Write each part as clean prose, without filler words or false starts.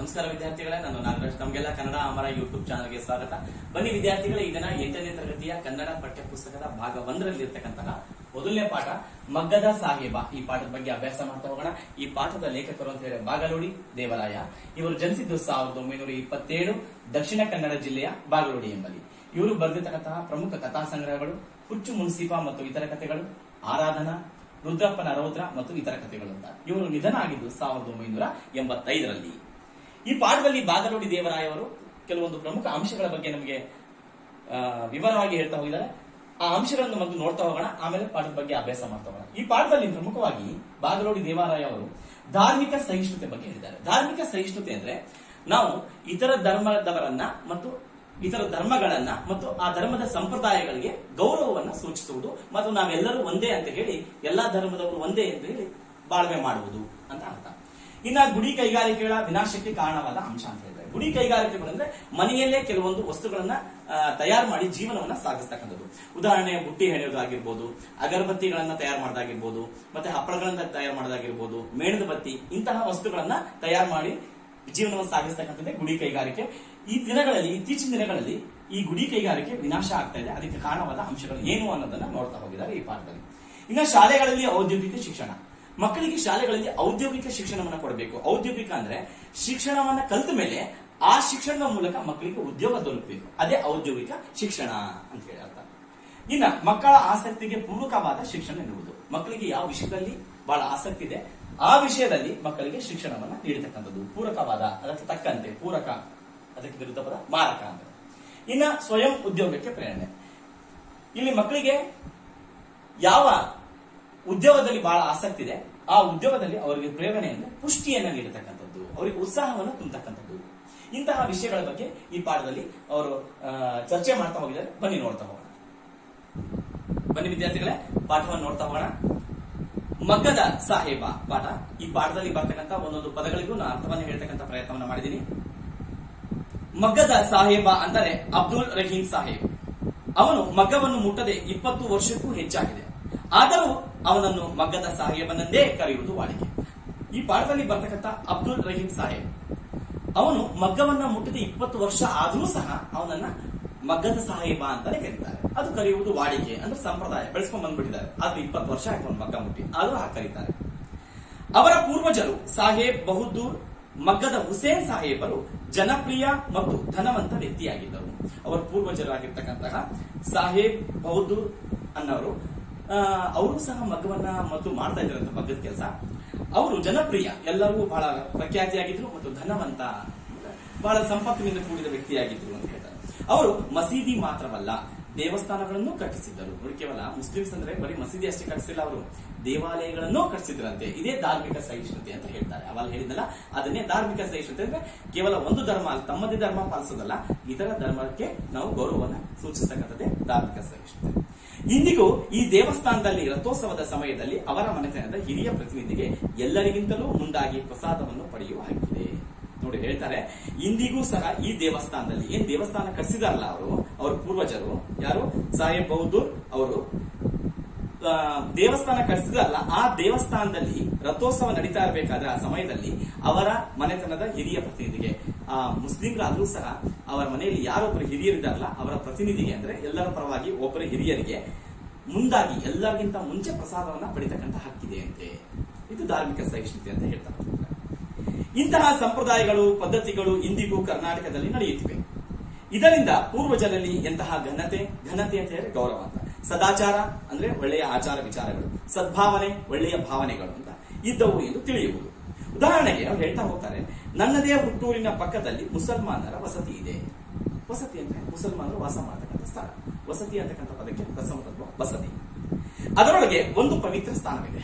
ನಮಸ್ಕಾರ ವಿದ್ಯಾರ್ಥಿಗಳೇ, ನಾನು ನಾಗರಾಜ್. ತಮಗೆಲ್ಲ ಕನ್ನಡ ಅಮರ ಯೂಟ್ಯೂಬ್ ಚಾನಲ್ಗೆ ಸ್ವಾಗತ. ಬನ್ನಿ ವಿದ್ಯಾರ್ಥಿಗಳೇ, ಈ ದಿನ 8ನೇ ತರಗತಿಯ ಕನ್ನಡ ಪಠ್ಯಪುಸ್ತಕದ ಭಾಗ 1ರಲ್ಲಿ ಇರತಕ್ಕಂತಹ ಮೊದಲನೇ ಪಾಠ ಮಗ್ಗದ ಸಾಹೇಬ. ಈ ಪಾಠದ ಬಗ್ಗೆ ಅಭ್ಯಾಸ ಮಾಡ್ತಾ ಹೋಗೋಣ. ಈ ಪಾಠದ ಲೇಖಕರು ಅಂತ ಹೇಳಿ ಬಾಗಲೋಡಿ ದೇವರಾಯ. ಇವರು ಜನಿಸಿದ್ದು 1927 ದಕ್ಷಿಣ ಕನ್ನಡ ಜಿಲ್ಲೆಯ ಬಾಗಲೋಡಿ ಎಂಬಲ್ಲಿ. ಇವರು ಬರೆದಿರ್ತಕ್ಕಂತಹ ಪ್ರಮುಖ ಕಥಾ ಸಂಗ್ರಹಗಳು ಹುಚ್ಚು ಮುನ್ಸಿಫ ಮತ್ತು ಇತರ ಕಥೆಗಳು, ಆರಾಧನಾ, ರುದ್ರಪ್ಪನ ರೌದ್ರ ಮತ್ತು ಇತರ ಕಥೆಗಳು ಅಂತ. ಇವರು ನಿಧನ ಆಗಿದ್ದು 1985ರಲ್ಲಿ. ಈ ಪಾಠದಲ್ಲಿ ಬಾಗಲೋಡಿ ದೇವರಾಯ ಅವರು ಕೆಲವೊಂದು ಪ್ರಮುಖ ಅಂಶಗಳ ಬಗ್ಗೆ ನಮಗೆ ವಿವರವಾಗಿ ಹೇಳ್ತಾ ಹೋಗಿದ್ದಾರೆ. ಆ ಅಂಶಗಳನ್ನು ಮೊದಲು ನೋಡ್ತಾ ಹೋಗೋಣ, ಆಮೇಲೆ ಪಾಠದ ಬಗ್ಗೆ ಅಭ್ಯಾಸ ಮಾಡ್ತಾ ಹೋಗೋಣ. ಈ ಪಾಠದಲ್ಲಿ ಪ್ರಮುಖವಾಗಿ ಬಾಗಲೋಡಿ ದೇವರಾಯ ಅವರು ಧಾರ್ಮಿಕ ಸಹಿಷ್ಣುತೆ ಬಗ್ಗೆ ಹೇಳಿದ್ದಾರೆ. ಧಾರ್ಮಿಕ ಸಹಿಷ್ಣುತೆ ಅಂದ್ರೆ ನಾವು ಇತರ ಧರ್ಮದವರನ್ನ ಮತ್ತು ಇತರ ಧರ್ಮಗಳನ್ನ ಮತ್ತು ಆ ಧರ್ಮದ ಸಂಪ್ರದಾಯಗಳಿಗೆ ಗೌರವವನ್ನ ಸೂಚಿಸುವುದು ಮತ್ತು ನಾವೆಲ್ಲರೂ ಒಂದೇ ಅಂತ ಹೇಳಿ ಎಲ್ಲಾ ಧರ್ಮದವರು ಒಂದೇ ಅಂತ ಹೇಳಿ ಬಾಳ್ವೆ ಮಾಡುವುದು ಅಂತ ಅರ್ಥ. ಇನ್ನ ಗುಡಿ ಕೈಗಾರಿಕೆಗಳ ವಿನಾಶಕ್ಕೆ ಕಾರಣವಾದ ಅಂಶ ಅಂತ ಹೇಳಿದ್ರೆ, ಗುಡಿ ಕೈಗಾರಿಕೆಗಳು ಅಂದ್ರೆ ಮನೆಯಲ್ಲೇ ಕೆಲವೊಂದು ವಸ್ತುಗಳನ್ನ ತಯಾರು ಮಾಡಿ ಜೀವನವನ್ನ ಸಾಗಿಸ್ತಕ್ಕಂಥದ್ದು. ಉದಾಹರಣೆ ಬುಟ್ಟಿ ಹೆಣೆಯೋದಾಗಿರ್ಬೋದು, ಅಗರಬತ್ತಿಗಳನ್ನ ತಯಾರು ಮಾಡೋದಾಗಿರ್ಬೋದು, ಮತ್ತೆ ಹಪ್ಪಳಗಳನ್ನ ತಯಾರು ಮಾಡೋದಾಗಿರ್ಬೋದು, ಮೇಣದ ಬತ್ತಿ, ಇಂತಹ ವಸ್ತುಗಳನ್ನ ತಯಾರು ಮಾಡಿ ಜೀವನವನ್ನು ಸಾಗಿಸ್ತಕ್ಕಂಥದ್ದೇ ಗುಡಿ ಕೈಗಾರಿಕೆ. ಇತ್ತೀಚಿನ ದಿನಗಳಲ್ಲಿ ಈ ಗುಡಿ ಕೈಗಾರಿಕೆ ವಿನಾಶ ಆಗ್ತಾ ಇದೆ. ಅದಕ್ಕೆ ಕಾರಣವಾದ ಅಂಶಗಳು ಏನು ಅನ್ನೋದನ್ನ ನೋಡ್ತಾ ಹೋಗಿದ್ದಾರೆ ಈ ಪಾಠದಲ್ಲಿ. ಇನ್ನು ಶಾಲೆಗಳಲ್ಲಿ ಔದ್ಯೋಗಿಕ ಶಿಕ್ಷಣ. ಮಕ್ಕಳಿಗೆ ಶಾಲೆಗಳಲ್ಲಿ ಔದ್ಯೋಗಿಕ ಶಿಕ್ಷಣವನ್ನ ಕೊಡಬೇಕು. ಔದ್ಯೋಗಿಕ ಅಂದ್ರೆ ಶಿಕ್ಷಣವನ್ನ ಕಲಿತ ಮೇಲೆ ಆ ಶಿಕ್ಷಣದ ಮೂಲಕ ಮಕ್ಕಳಿಗೆ ಉದ್ಯೋಗ ದೊರಕಬೇಕು. ಅದೇ ಔದ್ಯೋಗಿಕ ಶಿಕ್ಷಣ ಅಂತ ಹೇಳಿ ಅರ್ಥ. ಇನ್ನ ಮಕ್ಕಳ ಆಸಕ್ತಿಗೆ ಪೂರಕವಾದ ಶಿಕ್ಷಣ ಎನ್ನುವುದು, ಮಕ್ಕಳಿಗೆ ಯಾವ ವಿಷಯದಲ್ಲಿ ಬಹಳ ಆಸಕ್ತಿ ಇದೆ ಆ ವಿಷಯದಲ್ಲಿ ಮಕ್ಕಳಿಗೆ ಶಿಕ್ಷಣವನ್ನ ನೀಡತಕ್ಕಂಥದ್ದು. ಪೂರಕವಾದ, ಅದಕ್ಕೆ ತಕ್ಕಂತೆ. ಪೂರಕ ಅದಕ್ಕೆ ವಿರುದ್ಧ ಪದ ಮಾರಕ ಅಂತ. ಇನ್ನ ಸ್ವಯಂ ಉದ್ಯೋಗಕ್ಕೆ ಪ್ರೇರಣೆ. ಇಲ್ಲಿ ಮಕ್ಕಳಿಗೆ ಯಾವ ಉದ್ಯೋಗದಲ್ಲಿ ಬಹಳ ಆಸಕ್ತಿ ಇದೆ ಆ ಉದ್ಯೋಗದಲ್ಲಿ ಅವರಿಗೆ ಪ್ರೇರಣೆಯನ್ನು, ಪುಷ್ಟಿಯನ್ನ ನೀಡತಕ್ಕಂಥದ್ದು, ಅವರಿಗೆ ಉತ್ಸಾಹವನ್ನು ತುಂಬತಕ್ಕಂಥದ್ದು. ಇಂತಹ ವಿಷಯಗಳ ಬಗ್ಗೆ ಈ ಪಾಠದಲ್ಲಿ ಅವರು ಚರ್ಚೆ ಮಾಡ್ತಾ ಹೋಗಿದ್ದಾರೆ. ಬನ್ನಿ ನೋಡ್ತಾ ಹೋಗೋಣ. ಬನ್ನಿ ವಿದ್ಯಾರ್ಥಿಗಳೇ, ಪಾಠವನ್ನು ನೋಡ್ತಾ ಹೋಗೋಣ. ಮಗ್ಗದ ಸಾಹೇಬ ಪಾಠ. ಈ ಪಾಠದಲ್ಲಿ ಬರ್ತಕ್ಕಂಥ ಒಂದೊಂದು ಪದಗಳಿಗೂ ನಾನು ಅರ್ಥವನ್ನು ಹೇಳ್ತಕ್ಕಂಥ ಪ್ರಯತ್ನವನ್ನು ಮಾಡಿದ್ದೀನಿ. ಮಗ್ಗದ ಸಾಹೇಬ ಅಂದರೆ ಅಬ್ದುಲ್ ರಹೀಂ ಸಾಹೇಬ್. ಅವನು ಮಗ್ಗವನ್ನು ಮುಟ್ಟದೆ 20 ವರ್ಷಕ್ಕೂ ಹೆಚ್ಚಾಗಿದೆ. ಆದರೂ ಅವನನ್ನು ಮಗ್ಗದ ಸಾಹೇಬನನ್ನೇ ಕರೆಯುವುದು ವಾಡಿಕೆ. ಈ ಪಾಠದಲ್ಲಿ ಬರ್ತಕ್ಕಂಥ ಅಬ್ದುಲ್ ರಹೀಂ ಸಾಹೇಬ್, ಅವನು ಮಗ್ಗವನ್ನ ಮುಟ್ಟದೆ 20 ವರ್ಷ ಆದರೂ ಸಹ ಅವನನ್ನ ಮಗ್ಗದ ಸಾಹೇಬ ಅಂತಾನೆ ಕರೀತಾರೆ. ಅದು ಕರೆಯುವುದು ವಾಡಿಕೆ ಅಂದ್ರೆ ಸಂಪ್ರದಾಯ ಬೆಳೆಸ್ಕೊಂಡ್ ಬಂದ್ಬಿಟ್ಟಿದ್ದಾರೆ. ಆದ್ರೆ 20 ವರ್ಷ ಆಯ್ತು ಮಗ್ಗ ಮುಟ್ಟಿ, ಆದ್ರೂ ಕರೀತಾರೆ. ಅವರ ಪೂರ್ವಜರು ಸಾಹೇಬ್ ಬಹದ್ದೂರ್ ಮಗ್ಗದ ಹುಸೇನ್ ಸಾಹೇಬರು ಜನಪ್ರಿಯ ಮತ್ತು ಧನವಂತ ವ್ಯಕ್ತಿಯಾಗಿದ್ದರು. ಅವರ ಪೂರ್ವಜರಾಗಿರ್ತಕ್ಕಂತಹ ಸಾಹೇಬ್ ಬಹದ್ದೂರ್ ಅನ್ನವರು ಅವರು ಸಹ ಮಗ್ಗವನ್ನ ಮತ್ತು ಮಾಡ್ತಾ ಇದ್ರಂತ ಮಗ್ಗದ ಕೆಲಸ. ಅವರು ಜನಪ್ರಿಯ, ಎಲ್ಲರೂ ಬಹಳ ಪ್ರಖ್ಯಾತಿಯಾಗಿದ್ರು ಮತ್ತು ಧನವಂತ, ಬಹಳ ಸಂಪತ್ತಿನಿಂದ ಕೂಡಿದ ವ್ಯಕ್ತಿಯಾಗಿದ್ರು ಅಂತ ಹೇಳ್ತಾರೆ. ಅವರು ಮಸೀದಿ ಮಾತ್ರವಲ್ಲ ದೇವಸ್ಥಾನಗಳನ್ನು ಕಟ್ಟಿಸಿದ್ದರು. ನೋಡಿ, ಕೇವಲ ಮುಸ್ಲಿಮ್ಸ್ ಅಂದ್ರೆ ಬರೀ ಮಸೀದಿ ಅಷ್ಟೇ ಕಟ್ಟಿಸಿಲ್ಲ, ಅವರು ದೇವಾಲಯಗಳನ್ನು ಕಟ್ಟಿಸಿದ್ರಂತೆ. ಇದೇ ಧಾರ್ಮಿಕ ಸಹಿಷ್ಣುತೆ ಅಂತ ಹೇಳ್ತಾರೆ. ಅವಾಗ ಹೇಳಿದ್ನಲ್ಲ, ಅದನ್ನೇ ಧಾರ್ಮಿಕ ಸಹಿಷ್ಣುತೆ ಅಂದ್ರೆ ಕೇವಲ ಒಂದು ಧರ್ಮ ಅಲ್ಲ, ತಮ್ಮದೇ ಧರ್ಮ ಪಾಲಿಸೋದಲ್ಲ, ಇತರ ಧರ್ಮಕ್ಕೆ ನಾವು ಗೌರವವನ್ನು ಸೂಚಿಸತಕ್ಕಂಥದ್ದೇ ಧಾರ್ಮಿಕ ಸಹಿಷ್ಣುತೆ. ಇಂದಿಗೂ ಈ ದೇವಸ್ಥಾನದಲ್ಲಿ ರಥೋತ್ಸವದ ಸಮಯದಲ್ಲಿ ಅವರ ಮನೆತನದ ಹಿರಿಯ ಪ್ರತಿನಿಧಿಗೆ ಎಲ್ಲರಿಗಿಂತಲೂ ಮುಂದಾಗಿ ಪ್ರಸಾದವನ್ನು ಪಡೆಯುವ ಹಕ್ಕಿದೆ. ನೋಡಿ ಹೇಳ್ತಾರೆ, ಇಂದಿಗೂ ಸಹ ಈ ದೇವಸ್ಥಾನದಲ್ಲಿ, ಏನ್ ದೇವಸ್ಥಾನ ಕಟ್ಟಿಸಿದಾರಲ್ಲ ಅವರ ಪೂರ್ವಜರು, ಯಾರು ಸಾಹೇಬ್ ಬಹದ್ದೂರ್ ಅವರು ದೇವಸ್ಥಾನ ಕಟ್ಟಿಸಿದಾರಲ್ಲ, ಆ ದೇವಸ್ಥಾನದಲ್ಲಿ ರಥೋತ್ಸವ ನಡೀತಾ ಇರಬೇಕಾದ ಆ ಸಮಯದಲ್ಲಿ ಅವರ ಮನೆತನದ ಹಿರಿಯ ಪ್ರತಿನಿಧಿಗೆ, ಆ ಮುಸ್ಲಿಂರಾದ್ರೂ ಸಹ ಅವರ ಮನೆಯಲ್ಲಿ ಯಾರೊಬ್ಬರು ಹಿರಿಯರಿದ್ದಾರಲ್ಲ ಅವರ ಪ್ರತಿನಿಧಿಗೆ ಅಂದ್ರೆ ಎಲ್ಲರ ಪರವಾಗಿ ಒಬ್ಬರ ಹಿರಿಯರಿಗೆ ಮುಂದಾಗಿ ಎಲ್ಲರಿಗಿಂತ ಮುಂಚೆ ಪ್ರಸಾದವನ್ನ ಪಡಿತಕ್ಕಂಥ ಹಕ್ಕಿದೆ ಅಂತೆ. ಇದು ಧಾರ್ಮಿಕ ಸಹಿಷ್ಣುತೆ ಅಂತ ಹೇಳ್ತಾರೆ. ಇಂತಹ ಸಂಪ್ರದಾಯಗಳು, ಪದ್ಧತಿಗಳು ಇಂದಿಗೂ ಕರ್ನಾಟಕದಲ್ಲಿ ನಡೆಯುತ್ತಿವೆ. ಇದರಿಂದ ಪೂರ್ವಜರಲ್ಲಿ ಎಂತಹ ಘನತೆ ಅಂತ ಹೇಳಿದ್ರೆ ಗೌರವ ಅಂತ, ಸದಾಚಾರ ಅಂದ್ರೆ ಒಳ್ಳೆಯ ಆಚಾರ ವಿಚಾರಗಳು, ಸದ್ಭಾವನೆ ಒಳ್ಳೆಯ ಭಾವನೆಗಳು ಅಂತ ಇದ್ದವು ಎಂದು ತಿಳಿಯುವುದು. ಉದಾಹರಣೆಗೆ ಅವ್ರು ಹೇಳ್ತಾ ಹೋಗ್ತಾರೆ, ನನ್ನದೇ ಹುಟ್ಟೂರಿನ ಪಕ್ಕದಲ್ಲಿ ಮುಸಲ್ಮಾನರ ವಸತಿ ಇದೆ. ವಸತಿ ಅಂದ್ರೆ ಮುಸಲ್ಮಾನರು ವಾಸ ಮಾಡತಕ್ಕಂಥ ಸ್ಥಳ. ವಸತಿ ಅಂತಕ್ಕಂಥ ಪದಕ್ಕೆ ಪ್ರಥಮ ತತ್ವ ವಸತಿ. ಅದರೊಳಗೆ ಒಂದು ಪವಿತ್ರ ಸ್ಥಾನವಿದೆ,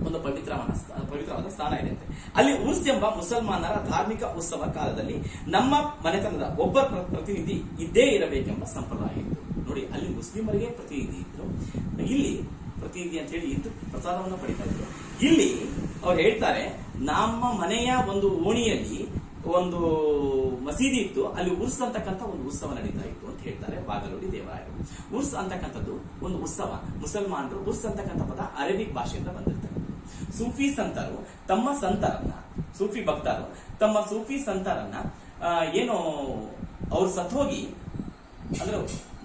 ಒಂದು ಪವಿತ್ರವಾದ ಸ್ಥಾನ ಇದೆ ಅಂತೆ. ಅಲ್ಲಿ ಉರ್ಸ್ ಎಂಬ ಮುಸಲ್ಮಾನರ ಧಾರ್ಮಿಕ ಉತ್ಸವ ಕಾಲದಲ್ಲಿ ನಮ್ಮ ಮನೆತನದ ಒಬ್ಬ ಪ್ರತಿನಿಧಿ ಇದ್ದೇ ಇರಬೇಕೆಂಬ ಸಂಪ್ರದಾಯ ಇತ್ತು. ನೋಡಿ, ಅಲ್ಲಿ ಮುಸ್ಲಿಮರಿಗೆ ಪ್ರತಿನಿಧಿ ಇದ್ರು, ಇಲ್ಲಿ ಪ್ರತಿನಿಧಿ ಅಂತ ಹೇಳಿ ಇದ್ದು ಪ್ರಸಾದವನ್ನು ಪಡಿತಾ ಇದ್ರು. ಇಲ್ಲಿ ಅವ್ರು ಹೇಳ್ತಾರೆ, ನಮ್ಮ ಮನೆಯ ಒಂದು ಓಣಿಯಲ್ಲಿ ಒಂದು ಮಸೀದಿ ಇತ್ತು, ಅಲ್ಲಿ ಉರ್ಸ್ ಅಂತಕ್ಕಂಥ ಒಂದು ಉತ್ಸವ ನಡೀತಾ ಇತ್ತು ಅಂತ ಹೇಳ್ತಾರೆ ಬಾಗಲೋಡಿ ದೇವರಾಯರು. ಉರ್ಸ್ ಅಂತಕ್ಕಂಥದ್ದು ಒಂದು ಉತ್ಸವ. ಮುಸಲ್ಮಾನರು ಉರ್ಸ್ ಅಂತಕ್ಕಂಥ ಪದ ಅರೇಬಿಕ್ ಭಾಷೆಯಿಂದ ಬಂದಿರ್ತಕ್ಕಂಥದ್ದು. ಸೂಫಿ ಸಂತರು ತಮ್ಮ ಸಂತರನ್ನ ಸೂಫಿ ಭಕ್ತರು ತಮ್ಮ ಸೂಫಿ ಸಂತರನ್ನ ಏನು ಅವ್ರು ಸತ್ತೋಗಿ ಅಂದ್ರೆ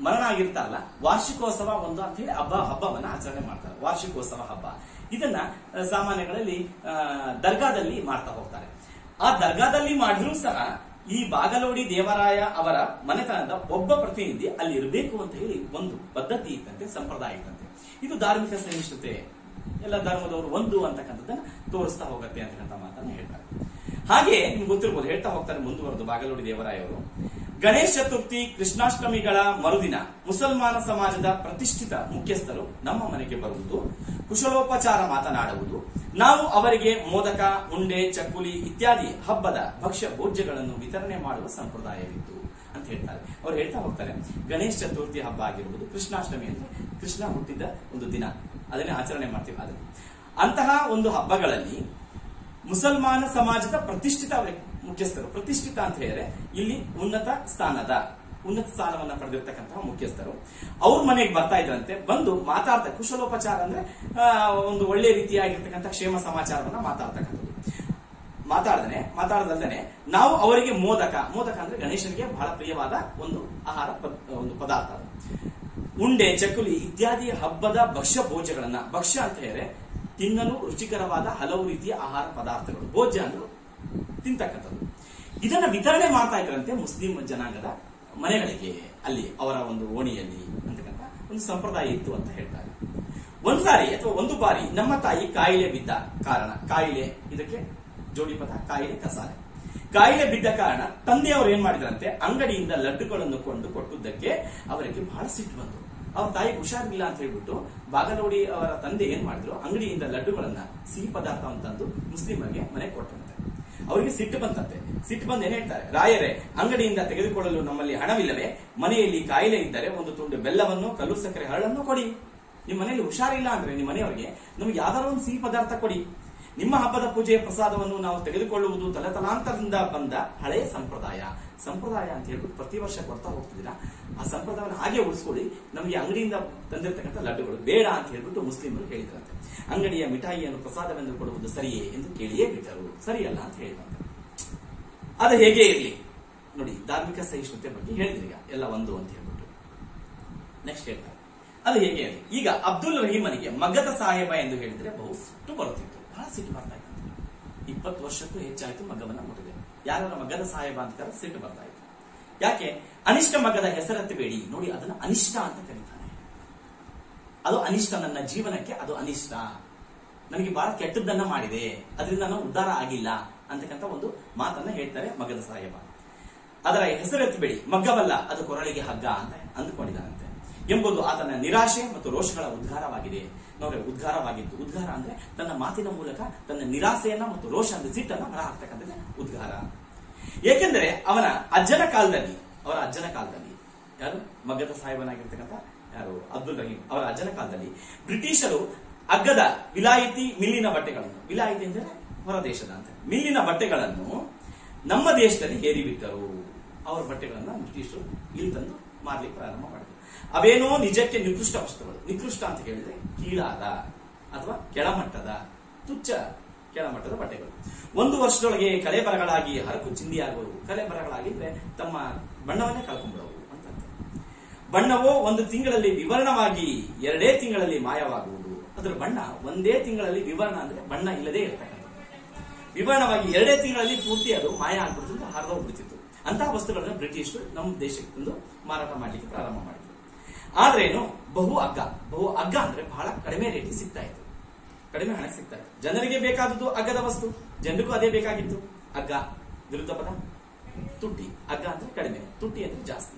ಮರಣ ಆಗಿರ್ತಾರಲ್ಲ, ವಾರ್ಷಿಕೋತ್ಸವ ಒಂದು ಅಂತ ಹೇಳಿ ಹಬ್ಬವನ್ನ ಆಚರಣೆ ಮಾಡ್ತಾರೆ. ವಾರ್ಷಿಕೋತ್ಸವ ಹಬ್ಬ ಇದನ್ನ ಸಾಮಾನ್ಯಗಳಲ್ಲಿ ದರ್ಗಾದಲ್ಲಿ ಮಾಡ್ತಾ ಹೋಗ್ತಾರೆ. ಆ ದರ್ಗಾದಲ್ಲಿ ಮಾಡಿದ್ರೂ ಸಹ ಈ ಬಾಗಲೋಡಿ ದೇವರಾಯ ಅವರ ಮನೆತನದ ಒಬ್ಬ ಪ್ರತಿನಿಧಿ ಅಲ್ಲಿ ಇರಬೇಕು ಅಂತ ಹೇಳಿ ಒಂದು ಪದ್ಧತಿ ಇತ್ತಂತೆ, ಸಂಪ್ರದಾಯ ಇತ್ತಂತೆ. ಇದು ಧಾರ್ಮಿಕ ಸಹಿಷ್ಣುತೆ, ಎಲ್ಲ ಧರ್ಮದವರು ಒಂದು ಅಂತಕ್ಕಂಥದ್ದನ್ನ ತೋರಿಸ್ತಾ ಹೋಗುತ್ತೆ ಅಂತಕ್ಕಂಥ ಮಾತನ್ನ ಹೇಳ್ತಾರೆ. ಹಾಗೆ ನಿಮ್ಗೆ ಗೊತ್ತಿರ್ಬೋದು, ಹೇಳ್ತಾ ಹೋಗ್ತಾರೆ ಮುಂದುವರೆದು ಬಾಗಲೋಡಿ ದೇವರಾಯ ಅವರು. ಗಣೇಶ ಚತುರ್ಥಿ, ಕೃಷ್ಣಾಷ್ಟಮಿಗಳ ಮರುದಿನ ಮುಸಲ್ಮಾನ ಸಮಾಜದ ಪ್ರತಿಷ್ಠಿತ ಮುಖ್ಯಸ್ಥರು ನಮ್ಮ ಮನೆಗೆ ಬರುವುದು, ಕುಶಲೋಪಚಾರ ಮಾತನಾಡುವುದು, ನಾವು ಅವರಿಗೆ ಮೋದಕ, ಉಂಡೆ, ಚಕ್ಕುಲಿ ಇತ್ಯಾದಿ ಹಬ್ಬದ ಭಕ್ಷ್ಯ ಭೋಜ್ಯಗಳನ್ನು ವಿತರಣೆ ಮಾಡುವ ಸಂಪ್ರದಾಯವಿತ್ತು ಅಂತ ಹೇಳ್ತಾರೆ. ಅವ್ರು ಹೇಳ್ತಾ ಹೋಗ್ತಾರೆ, ಗಣೇಶ ಚತುರ್ಥಿ ಹಬ್ಬ ಆಗಿರುವುದು, ಕೃಷ್ಣಾಷ್ಟಮಿ ಅಂದ್ರೆ ಕೃಷ್ಣ ಹುಟ್ಟಿದ ಒಂದು ದಿನ, ಅದನ್ನೇ ಆಚರಣೆ ಮಾಡ್ತೀವಿ. ಅದನ್ನು ಅಂತಹ ಒಂದು ಹಬ್ಬಗಳಲ್ಲಿ ಮುಸಲ್ಮಾನ ಸಮಾಜದ ಪ್ರತಿಷ್ಠಿತ ಮುಖ್ಯಸ್ಥರು, ಪ್ರತಿಷ್ಠಿತ ಅಂತ ಹೇಳಿದ್ರೆ ಇಲ್ಲಿ ಉನ್ನತ ಸ್ಥಾನವನ್ನ ಪಡೆದಿರ್ತಕ್ಕಂತಹ ಮುಖ್ಯಸ್ಥರು ಅವ್ರ ಮನೆಗೆ ಬರ್ತಾ ಇದ್ರಂತೆ. ಬಂದು ಮಾತಾಡ್ತಾ, ಕುಶಲೋಪಚಾರ ಅಂದ್ರೆ ಒಂದು ಒಳ್ಳೆ ರೀತಿಯಾಗಿರ್ತಕ್ಕಂಥ ಕ್ಷೇಮ ಸಮಾಚಾರವನ್ನ ಮಾತಾಡದಲ್ದೇನೆ ನಾವು ಅವರಿಗೆ ಮೋದಕ ಅಂದ್ರೆ ಗಣೇಶನಿಗೆ ಬಹಳ ಪ್ರಿಯವಾದ ಒಂದು ಆಹಾರ, ಒಂದು ಪದಾರ್ಥ, ಉಂಡೆ, ಚಕ್ಕುಲಿ ಇತ್ಯಾದಿ ಹಬ್ಬದ ಭಕ್ಷ್ಯ ಭೋಜ್ಯಗಳನ್ನ, ಭಕ್ಷ್ಯ ಅಂತ ಹೇಳಿದ್ರೆ ತಿನ್ನಲು ರುಚಿಕರವಾದ ಹಲವು ರೀತಿಯ ಆಹಾರ ಪದಾರ್ಥಗಳು, ಭೋಜ್ಯ ಅಂದ್ರೆ ತಿಂತಕ್ಕಂಥದ್ದು, ಇದನ್ನ ವಿತರಣೆ ಮಾಡ್ತಾ ಇದ್ರಂತೆ ಮುಸ್ಲಿಂ ಜನಾಂಗದ ಮನೆಗಳಿಗೆ, ಅಲ್ಲಿ ಅವರ ಒಂದು ಓಣಿಯಲ್ಲಿ ಅಂತಕ್ಕಂಥ ಒಂದು ಸಂಪ್ರದಾಯ ಇತ್ತು ಅಂತ ಹೇಳ್ತಾರೆ. ಒಂದ್ಸಾರಿ ಅಥವಾ ಒಂದು ಬಾರಿ ನಮ್ಮ ತಾಯಿ ಕಾಯಿಲೆ ಬಿದ್ದ ಕಾರಣ, ಕಾಯಿಲೆ ಇದಕ್ಕೆ ಜೋಡಿ ಪದ, ಕಾಯಿಲೆ ಕಸಾಲೆ, ಕಾಯಿಲೆ ಬಿದ್ದ ಕಾರಣ ತಂದೆಯವರು ಏನ್ ಮಾಡಿದ್ರಂತೆ, ಅಂಗಡಿಯಿಂದ ಲಡ್ಡುಗಳನ್ನು ಕೊಟ್ಟುದಕ್ಕೆ ಅವರಿಗೆ ಬಹಳ ಸಿಟ್ಟು ಬಂತು. ಅವ್ರ ತಾಯಿಗೆ ಹುಷಾರಿಲ್ಲ ಅಂತ ಹೇಳ್ಬಿಟ್ಟು ಬಾಗಲೋಡಿ ಅವರ ತಂದೆ ಏನ್ ಮಾಡಿದ್ರು, ಅಂಗಡಿಯಿಂದ ಲಡ್ಡುಗಳನ್ನ, ಸಿಹಿ ಪದಾರ್ಥ ಅಂತಂದು ಮುಸ್ಲಿಮರಿಗೆ ಮನೆಗೆ ಕೊಟ್ಟಂತೆ. ಅವರಿಗೆ ಸಿಟ್ಟು ಬಂತಂತೆ. ಸಿಟ್ಟು ಬಂದು ಏನ್ ಹೇಳ್ತಾರೆ, ರಾಯರೇ, ಅಂಗಡಿಯಿಂದ ತೆಗೆದುಕೊಳ್ಳಲು ನಮ್ಮಲ್ಲಿ ಹಣವಿಲ್ಲವೇ? ಮನೆಯಲ್ಲಿ ಕಾಯಿಲೆ ಇದ್ದರೆ ಒಂದು ತುಂಡು ಬೆಲ್ಲವನ್ನು, ಕಲ್ಲು ಸಕ್ಕರೆ ಹರಳನ್ನು ಕೊಡಿ. ನಿಮ್ಮ ಮನೆಯಲ್ಲಿ ಹುಷಾರಿಲ್ಲ ಅಂದ್ರೆ ನಿಮ್ಮ ಮನೆಯವರಿಗೆ ನಮ್ಗೆ ಯಾವ್ದಾದ್ರು ಒಂದು ಸಿಹಿ ಪದಾರ್ಥ ಕೊಡಿ. ನಿಮ್ಮ ಹಬ್ಬದ ಪೂಜೆಯ ಪ್ರಸಾದವನ್ನು ನಾವು ತೆಗೆದುಕೊಳ್ಳುವುದು ತಲತಲಾಂತರದಿಂದ ಬಂದ ಹಳೆಯ ಸಂಪ್ರದಾಯ ಅಂತ ಹೇಳ್ಬಿಟ್ಟು ಪ್ರತಿ ವರ್ಷ ಕೊಡ್ತಾ ಹೋಗ್ತಿದ್ದೀರಾ, ಆ ಸಂಪ್ರದಾಯವನ್ನು ಹಾಗೆ ಉಳಿಸ್ಕೊಳ್ಳಿ, ನಮಗೆ ಅಂಗಡಿಯಿಂದ ತಂದಿರತಕ್ಕಂಥ ಲಡ್ಡುಗಳು ಬೇಡ ಅಂತ ಹೇಳ್ಬಿಟ್ಟು ಮುಸ್ಲಿಮರು ಹೇಳಿದ್ರಂತೆ. ಅಂಗಡಿಯ ಮಿಠಾಯಿಯನ್ನು ಪ್ರಸಾದವೆಂದು ಕೊಡುವುದು ಸರಿಯೇ ಎಂದು ಕೇಳಿಯೇ ಬಿಟ್ಟರು. ಸರಿಯಲ್ಲ ಅಂತ ಹೇಳಿದಂತೆ. ಅದು ಹೇಗೆ ಇರಲಿ ನೋಡಿ, ಧಾರ್ಮಿಕ ಸಹಿಷ್ಣುತೆ ಬಗ್ಗೆ ಹೇಳಿದ್ರಿ, ಎಲ್ಲ ಒಂದು ಅಂತ ಹೇಳ್ಬಿಟ್ಟು ನೆಕ್ಸ್ಟ್ ಹೇಳ್ತಾರೆ, ಅದು ಹೇಗೆ ಇರಲಿ. ಈಗ ಅಬ್ದುಲ್ ರಹೀಮನಿಗೆ ಮಗದ ಸಾಹೇಬ ಎಂದು ಹೇಳಿದ್ರೆ ಬಹು ಸಿಟ್ಟು ಬರುತ್ತಿತ್ತು, ಬಹಳ ಸಿಟ್ಟು ಬರ್ತಾ ಇತ್ತು. 20 ವರ್ಷಕ್ಕೂ ಹೆಚ್ಚಾಯ್ತು ಮಗವನ್ನ ಮುಟ್ಟಿದೆ. ಯಾರ ಮಗದ ಸಾಹೇಬ ಅಂತ ಸಿಟ್ಟು ಬರ್ತಾ ಇತ್ತು. ಯಾಕೆ? ಅನಿಷ್ಟ ಮಗದ ಹೆಸರೆತ್ತಬೇಡಿ. ನೋಡಿ, ಅದನ್ನ ಅನಿಷ್ಟ ಅಂತ ಕರೀತಾನೆ. ಅದು ಅನಿಷ್ಟ, ನನ್ನ ಜೀವನಕ್ಕೆ ಅದು ಅನಿಷ್ಟ, ನನಗೆ ಬಹಳ ಕೆಟ್ಟದ್ದನ್ನ ಮಾಡಿದೆ, ಅದರಿಂದ ನಾನು ಉದ್ಧಾರ ಆಗಿಲ್ಲ ಅಂತಕ್ಕಂಥ ಒಂದು ಮಾತನ್ನ ಹೇಳ್ತಾರೆ ಮಗದ ಸಾಹೇಬ. ಅದರ ಹೆಸರೆತ್ತಬೇಡಿ, ಮಗ್ಗವಲ್ಲ ಅದು ಕೊರಳಿಗೆ ಹಗ್ಗ ಅಂತ ಅಂದುಕೊಂಡಿದ್ದಾನಂತೆ ಎಂಬುದು ಆತನ ನಿರಾಶೆ ಮತ್ತು ರೋಷಗಳ ಉದ್ಗಾರವಾಗಿದೆ. ನೋಡಿ, ಉದ್ಗಾರವಾಗಿತ್ತು. ಉದ್ಗಾರ ಅಂದ್ರೆ ತನ್ನ ಮಾತಿನ ಮೂಲಕ ತನ್ನ ನಿರಾಸೆಯನ್ನ ಮತ್ತು ರೋಷ ಅಂದ್ರೆ ಸಿಟ್ಟನ್ನ ಹೊರ ಹಾಕ್ತಕ್ಕಂಥದ್ದೇ ಉದ್ಗಾರ. ಏಕೆಂದರೆ ಅವರ ಅಜ್ಜನ ಕಾಲದಲ್ಲಿ ಯಾರು ಮಗದ ಸಾಹೇಬನಾಗಿರ್ತಕ್ಕಂಥ ಯಾರು ಅಬ್ದುಲ್ ರಹೀಂ ಅವರ ಅಜ್ಜನ ಕಾಲದಲ್ಲಿ ಬ್ರಿಟಿಷರು ಅಗ್ಗದ ವಿಲಾಯಿತಿ ಮಿಲ್ಲಿನ ಬಟ್ಟೆಗಳನ್ನು, ವಿಲಾಯಿತಿ ಅಂದ್ರೆ ಹೊರ ದೇಶದ ಅಂತ, ಮಿಲ್ಲಿನ ಬಟ್ಟೆಗಳನ್ನು ನಮ್ಮ ದೇಶದಲ್ಲಿ ಹೇರಿಬಿಟ್ಟರು. ಅವರ ಬಟ್ಟೆಗಳನ್ನ ಬ್ರಿಟಿಷರು ಇಲ್ಲಿ ತಂದು ಮಾರ್ಲಿಕ್ಕೆ ಪ್ರಾರಂಭ ಮಾಡಿದ್ರು. ಅವೇನೋ ನಿಜಕ್ಕೆ ನಿಕೃಷ್ಟ ವಸ್ತುಗಳು. ನಿಕೃಷ್ಟ ಅಂತ ಹೇಳಿದ್ರೆ ಕೀಳಾದ ಅಥವಾ ಕೆಳಮಟ್ಟದ, ತುಚ್ಛ ಕೆಳಮಟ್ಟದ ಬಟ್ಟೆಗಳು. 1 ವರ್ಷದೊಳಗೆ ಕಲೆ ಬರಗಳಾಗಿ ಹರಕು ಚಿಂದಿಯಾಗುವುದು. ಕಲೆ ಬರಗಳಾಗಿದ್ರೆ ತಮ್ಮ ಬಣ್ಣವನ್ನೇ ಕಳ್ಕೊಂಡ್ಬಿಡವು ಅಂತ. ಬಣ್ಣವೋ 1 ತಿಂಗಳಲ್ಲಿ ವಿವರಣವಾಗಿ 2 ತಿಂಗಳಲ್ಲಿ ಮಾಯವಾಗುವುದು. ಅದರ ಬಣ್ಣ 1 ತಿಂಗಳಲ್ಲಿ, ವಿವರಣ ಅಂದ್ರೆ ಬಣ್ಣ ಇಲ್ಲದೆ ಇರ್ತಕ್ಕಂಥದ್ದು, ವಿವರಣವಾಗಿ 2 ತಿಂಗಳಲ್ಲಿ ಪೂರ್ತಿ ಅದು ಮಾಯ ಆಗ್ಬಿಡ್ತಿತ್ತು, ಹರಿದೋಗ್ಬಿಡ್ತಿತ್ತು. ಅಂತಹ ವಸ್ತುಗಳನ್ನ ಬ್ರಿಟಿಷರು ನಮ್ಮ ದೇಶಕ್ಕೆ ತಂದು ಮಾರಾಟ ಮಾಡ್ಲಿಕ್ಕೆ ಪ್ರಾರಂಭ ಮಾಡಿದ್ರು. ಆದ್ರೇನು ಬಹು ಅಗ್ಗ ಅಂದ್ರೆ ಬಹಳ ಕಡಿಮೆ ರೇಟಿಗೆ ಸಿಗ್ತಾ ಇತ್ತು, ಕಡಿಮೆ ಹಣಕ್ಕೆ ಸಿಗ್ತಾ ಇತ್ತು. ಜನರಿಗೆ ಬೇಕಾದದ್ದು ಅಗ್ಗದ ವಸ್ತು, ಜನರಿಗೂ ಅದೇ ಬೇಕಾಗಿತ್ತು. ಅಗ್ಗ ವಿರುದ್ಧ ಪದ ತುಟ್ಟಿ. ಅಗ್ಗ ಅಂದ್ರೆ ಕಡಿಮೆ, ತುಟ್ಟಿ ಅಂದ್ರೆ ಜಾಸ್ತಿ.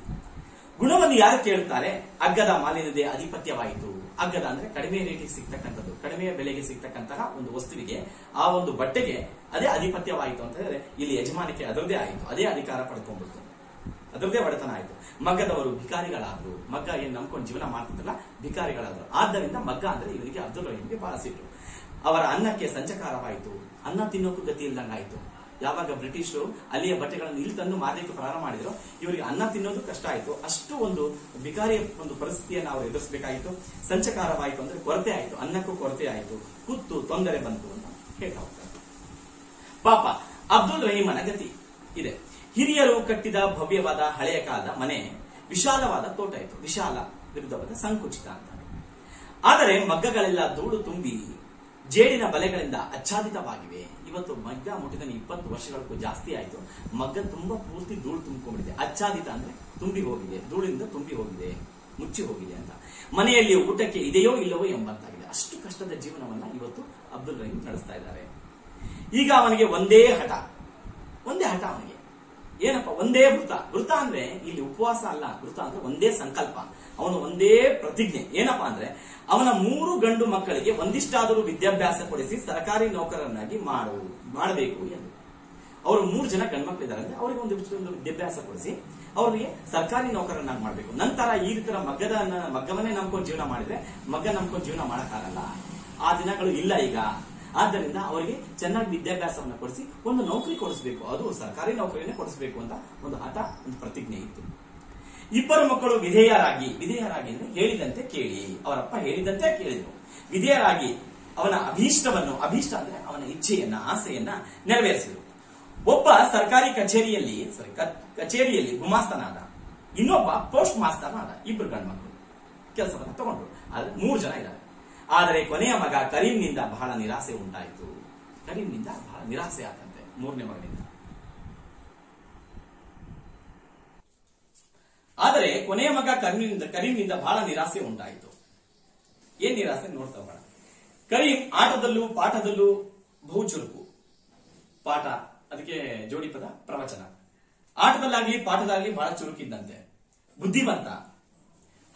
ಗುಣವನ್ನು ಯಾರು ಕೇಳುತ್ತಾರೆ? ಅಗ್ಗದ ಮಾಲಿನ್ಯದೇ ಅಧಿಪತ್ಯವಾಯಿತು. ಅಗ್ಗದ ಅಂದ್ರೆ ಕಡಿಮೆ ರೇಟಿಗೆ ಸಿಗ್ತಕ್ಕಂಥದ್ದು, ಕಡಿಮೆ ಬೆಲೆಗೆ ಸಿಗ್ತಕ್ಕಂತಹ ಒಂದು ವಸ್ತುವಿಗೆ, ಆ ಒಂದು ಬಟ್ಟೆಗೆ ಅದೇ ಅಧಿಪತ್ಯವಾಯಿತು ಅಂತ ಹೇಳಿದ್ರೆ ಇಲ್ಲಿ ಯಜಮಾನಿಕೆ ಅದರದೇ ಆಯಿತು, ಅದೇ ಅಧಿಕಾರ ಪಡ್ಕೊಂಡ್ಬಿಡ್ತು, ಅದರದೇ ಒಡೆತನ ಆಯಿತು. ಮಗ್ಗದವರು ಭಿಕಾರಿಗಳಾದ್ರು. ಮಗ್ಗ ಏನ್ ನಂಬ್ಕೊಂಡು ಜೀವನ ಮಾಡ್ತಿದ್ದಲ್ಲ, ಭಿಕಾರಿಗಳಾದ್ರು. ಆದ್ದರಿಂದ ಮಗ್ಗ ಅಂದ್ರೆ ಇವರಿಗೆ ಅಬ್ದುಲ್ ರಹೀಮ್ಗೆ ಬಹಳ ಸಿಟ್ಟು. ಅವರ ಅನ್ನಕ್ಕೆ ಸಂಚಕಾರವಾಯಿತು, ಅನ್ನ ತಿನ್ನೋಕ್ಕೂ ಗತಿ ಇಲ್ದಂಗಾಯ್ತು. ಯಾವಾಗ ಬ್ರಿಟಿಷರು ಅಲ್ಲಿಯ ಬಟ್ಟೆಗಳನ್ನು ಇಲ್ಲಿ ತಂದು ಮಾರಲಿಕ್ಕೆ ಪ್ರಾರಂಭ ಮಾಡಿದ್ರು, ಇವರಿಗೆ ಅನ್ನ ತಿನ್ನೋದು ಕಷ್ಟ ಆಯ್ತು. ಅಷ್ಟು ಒಂದು ಭಿಕಾರಿಯ ಒಂದು ಪರಿಸ್ಥಿತಿಯನ್ನು ಅವರು ಎದುರಿಸಬೇಕಾಯಿತು. ಸಂಚಕಾರವಾಯಿತು ಅಂದ್ರೆ ಕೊರತೆ ಆಯಿತು, ಅನ್ನಕ್ಕೂ ಕೊರತೆ ಆಯಿತು, ಕುತ್ತು ತೊಂದರೆ ಬಂತು ಅಂತ ಹೇಳ್ತಾ ಹೋಗ್ತಾರೆ. ಪಾಪ ಅಬ್ದುಲ್ ರಹೀಮನ ಗತಿ ಇದೆ. ಹಿರಿಯರು ಕಟ್ಟಿದ ಭವ್ಯವಾದ ಹಳೆಯ ಕಾಲದ ಮನೆ, ವಿಶಾಲವಾದ ತೋಟ ಇತ್ತು. ವಿಶಾಲ ವಿರುದ್ಧವಾದ ಸಂಕುಚಿತ ಅಂತ. ಆದರೆ ಮಗ್ಗಗಳೆಲ್ಲ ಧೂಳು ತುಂಬಿ ಜೇಡಿನ ಬಲೆಗಳಿಂದ ಆಚ್ಛಾದಿತವಾಗಿವೆ. ಇವತ್ತು ಮಗ್ಗ ಮುಟ್ಟಿದ 20 ವರ್ಷಗಳಕ್ಕೂ ಜಾಸ್ತಿ ಆಯಿತು. ಮಗ್ಗ ತುಂಬಾ ಪೂರ್ತಿ ಧೂಳು ತುಂಬಿಕೊಂಡಿದೆ. ಆಚ್ಛಾದಿತ ಅಂದ್ರೆ ತುಂಬಿ ಹೋಗಿದೆ, ಧೂಳಿಂದ ತುಂಬಿ ಹೋಗಿದೆ, ಮುಚ್ಚಿ ಹೋಗಿದೆ ಅಂತ. ಮನೆಯಲ್ಲಿ ಊಟಕ್ಕೆ ಇದೆಯೋ ಇಲ್ಲವೋ ಎಂಬಂತಾಗಿದೆ. ಅಷ್ಟು ಕಷ್ಟದ ಜೀವನವನ್ನ ಇವತ್ತು ಅಬ್ದುಲ್ ರಹೀಂ ನಡೆಸ್ತಾ ಇದ್ದಾರೆ. ಈಗ ಅವನಿಗೆ ಒಂದೇ ಹಠ ಅವನಿಗೆ. ಏನಪ್ಪ? ಒಂದೇ ವೃತ ಅಂದ್ರೆ ಇಲ್ಲಿ ಉಪವಾಸ ಅಲ್ಲ. ವೃತ ಅಂದ್ರೆ ಒಂದೇ ಸಂಕಲ್ಪ, ಅವನು ಒಂದೇ ಪ್ರತಿಜ್ಞೆ. ಏನಪ್ಪಾ ಅಂದ್ರೆ ಅವನ 3 ಗಂಡು ಮಕ್ಕಳಿಗೆ ಒಂದಿಷ್ಟಾದರೂ ವಿದ್ಯಾಭ್ಯಾಸ ಕೊಡಿಸಿ ಸರ್ಕಾರಿ ನೌಕರನ್ನಾಗಿ ಮಾಡಬೇಕು ಎಂದು. ಅವರು 3 ಜನ ಗಂಡು ಮಕ್ಕಳಿದ್ದಾರೆ ಅಂದ್ರೆ ಅವರಿಗೆ ಒಂದು ವಿದ್ಯಾಭ್ಯಾಸ ಕೊಡಿಸಿ ಅವರಿಗೆ ಸರ್ಕಾರಿ ನೌಕರನ್ನಾಗಿ ಮಾಡಬೇಕು. ನಂತರ ಈ ರೀತಿ ಮಗ್ಗವನ್ನೇ ನಂಬ್ಕೊಂಡು ಜೀವನ ಮಾಡಿದ್ರೆ ಮಗ್ಗ ನಂಬ್ಕೊಂಡು ಜೀವನ ಮಾಡಕ್ಕಾಗಲ್ಲ. ಆ ದಿನಗಳು ಇಲ್ಲ ಈಗ. ಆದ್ದರಿಂದ ಅವರಿಗೆ ಚೆನ್ನಾಗಿ ವಿದ್ಯಾಭ್ಯಾಸವನ್ನು ಕೊಡಿಸಿ ಒಂದು ನೌಕರಿ ಕೊಡಿಸಬೇಕು, ಅದು ಸರ್ಕಾರಿ ನೌಕರಿನೇ ಕೊಡಿಸಬೇಕು ಅಂತ ಒಂದು ಹಠ, ಒಂದು ಪ್ರತಿಜ್ಞೆ ಇತ್ತು. ಇಬ್ಬರು ಮಕ್ಕಳು ವಿಧೇಯರಾಗಿ ಅಂದ್ರೆ ಹೇಳಿದಂತೆ ಕೇಳಿ, ಅವರಪ್ಪ ಹೇಳಿದಂತೆ ಕೇಳಿದ್ರು. ವಿಧೇಯರಾಗಿ ಅವನ ಅಭೀಷ್ಟ ಅಂದ್ರೆ ಅವನ ಇಚ್ಛೆಯನ್ನ, ಆಸೆಯನ್ನ ನೆರವೇರಿಸಿದರು. ಒಬ್ಬ ಸರ್ಕಾರಿ ಕಚೇರಿಯಲ್ಲಿ ಗುಮಾಸ್ತನಾದ, ಇನ್ನೊಬ್ಬ ಪೋಸ್ಟ್ ಮಾಸ್ತರ್ನಾದ. ಇಬ್ಬರು ಗಂಡು ಮಕ್ಕಳು ಕೆಲಸವನ್ನು ತಗೊಂಡ್ರು. ಆದ್ರೆ 3 ಜನ ಇದ್ದಾರೆ. ಆದರೆ ಕೊನೆಯ ಮಗ ಕರೀಂನಿಂದ ಬಹಳ ನಿರಾಸೆ ಉಂಟಾಯಿತು. ಕರೀಂನಿಂದ ಬಹಳ ನಿರಾಸೆ ಆದಂತೆ 3ನೇ ಮಗನಿಂದ. ಆದರೆ ಕೊನೆಯ ಮಗ ಕರೀಂನಿಂದ ಬಹಳ ನಿರಾಸೆ ಉಂಟಾಯಿತು. ಏನ್ ನಿರಾಸೆ ನೋಡ್ತಾ ಹೋಗೋಣ. ಕರೀಂ ಆಟದಲ್ಲೂ ಪಾಠದಲ್ಲೂ ಬಹು ಚುರುಕು. ಪಾಠ ಅದಕ್ಕೆ ಜೋಡಿ ಪದ ಪ್ರವಚನ. ಆಟದಲ್ಲಾಗ್ಲಿ ಪಾಠದಲ್ಲಾಗ್ಲಿ ಬಹಳ ಚುರುಕಿದ್ದಂತೆ. ಬುದ್ಧಿವಂತ,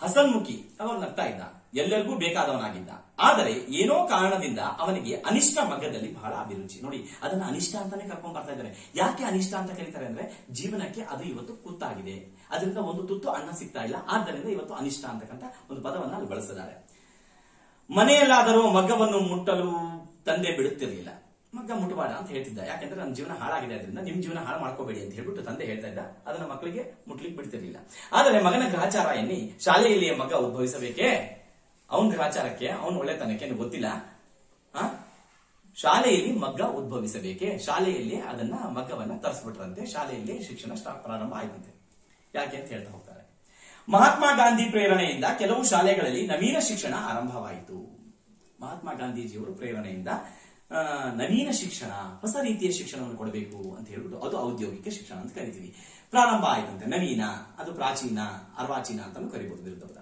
ಹಸನ್ಮುಖಿ, ಅವನು ನಗ್ತಾ ಇದ್ದ, ಎಲ್ಲರಿಗೂ ಬೇಕಾದವನಾಗಿದ್ದ. ಆದರೆ ಏನೋ ಕಾರಣದಿಂದ ಅವನಿಗೆ ಅನಿಷ್ಟ ಮಗ್ಗದಲ್ಲಿ ಬಹಳ ಅಭಿರುಚಿ. ನೋಡಿ, ಅದನ್ನ ಅನಿಷ್ಟ ಅಂತಾನೆ ಕರ್ಕೊಂಡ್ ಬರ್ತಾ ಇದ್ದಾರೆ. ಯಾಕೆ ಅನಿಷ್ಟ ಅಂತ ಕರೀತಾರೆ ಅಂದ್ರೆ ಜೀವನಕ್ಕೆ ಅದು ಇವತ್ತು ಕುತ್ತಾಗಿದೆ. ಅದರಿಂದ ಒಂದು ತುತ್ತು ಅನ್ನ ಸಿಗ್ತಾ ಇಲ್ಲ. ಆದ್ದರಿಂದ ಇವತ್ತು ಅನಿಷ್ಟ ಅಂತಕ್ಕಂಥ ಒಂದು ಪದವನ್ನ ಅಲ್ಲಿ ಬಳಸಿದ್ದಾರೆ. ಮನೆಯಲ್ಲಾದರೂ ಮಗ್ಗವನ್ನು ಮುಟ್ಟಲು ತಂದೆ ಬಿಡುತ್ತಿರಲಿಲ್ಲ. ಮಗ್ಗ ಮುಟ್ಟಬೇಡ ಅಂತ ಹೇಳ್ತಿದ್ದ. ಯಾಕೆಂದ್ರೆ ನನ್ನ ಜೀವನ ಹಾಳಾಗಿದೆ, ಅದರಿಂದ ನಿಮ್ ಜೀವನ ಹಾಳು ಮಾಡ್ಕೋಬೇಡಿ ಅಂತ ಹೇಳ್ಬಿಟ್ಟು ತಂದೆ ಹೇಳ್ತಾ ಇದ್ದ. ಅದನ್ನ ಮಕ್ಕಳಿಗೆ ಮುಟ್ಲಿಕ್ಕೆ ಬಿಡ್ತಿರ್ಲಿಲ್ಲ. ಆದರೆ ಮಗನ ಗ್ರಹಚಾರ ಎನ್ನಿ ಶಾಲೆಯಲ್ಲಿಯೇ ಮಗ್ಗ ಉದ್ಭವಿಸಬೇಕೇ? ಅವನ ಗ್ರಹಚಾರಕ್ಕೆ, ಅವನ ಒಳ್ಳೆತನಕ್ಕೆ ಗೊತ್ತಿಲ್ಲ. ಶಾಲೆಯಲ್ಲಿ ಮಗ್ಗ ಉದ್ಭವಿಸಬೇಕೆ? ಶಾಲೆಯಲ್ಲಿ ಅದನ್ನ ಮಗ್ಗವನ್ನ ತರಿಸ್ಬಿಟ್ರಂತೆ. ಶಾಲೆಯಲ್ಲಿ ಶಿಕ್ಷಣ ಪ್ರಾರಂಭ ಆಯ್ತಂತೆ. ಯಾಕೆ ಅಂತ ಹೇಳ್ತಾ ಹೋಗ್ತಾರೆ. ಮಹಾತ್ಮ ಗಾಂಧಿ ಪ್ರೇರಣೆಯಿಂದ ಕೆಲವು ಶಾಲೆಗಳಲ್ಲಿ ನವೀನ ಶಿಕ್ಷಣ ಆರಂಭವಾಯಿತು. ಮಹಾತ್ಮ ಗಾಂಧೀಜಿಯವರು ಪ್ರೇರಣೆಯಿಂದ ನವೀನ ಶಿಕ್ಷಣ, ಹೊಸ ರೀತಿಯ ಶಿಕ್ಷಣವನ್ನು ಕೊಡಬೇಕು ಅಂತ ಹೇಳ್ಬಿಟ್ಟು, ಅದು ಔದ್ಯೋಗಿಕ ಶಿಕ್ಷಣ ಅಂತ ಕರಿತೀವಿ, ಪ್ರಾರಂಭ ಆಯ್ತಂತೆ. ನವೀನ, ಅದು ಪ್ರಾಚೀನ, ಅರ್ವಾಚೀನ ಅಂತಾನು ಕರಿಬಹುದು ವಿರುದ್ಧ ಪದ.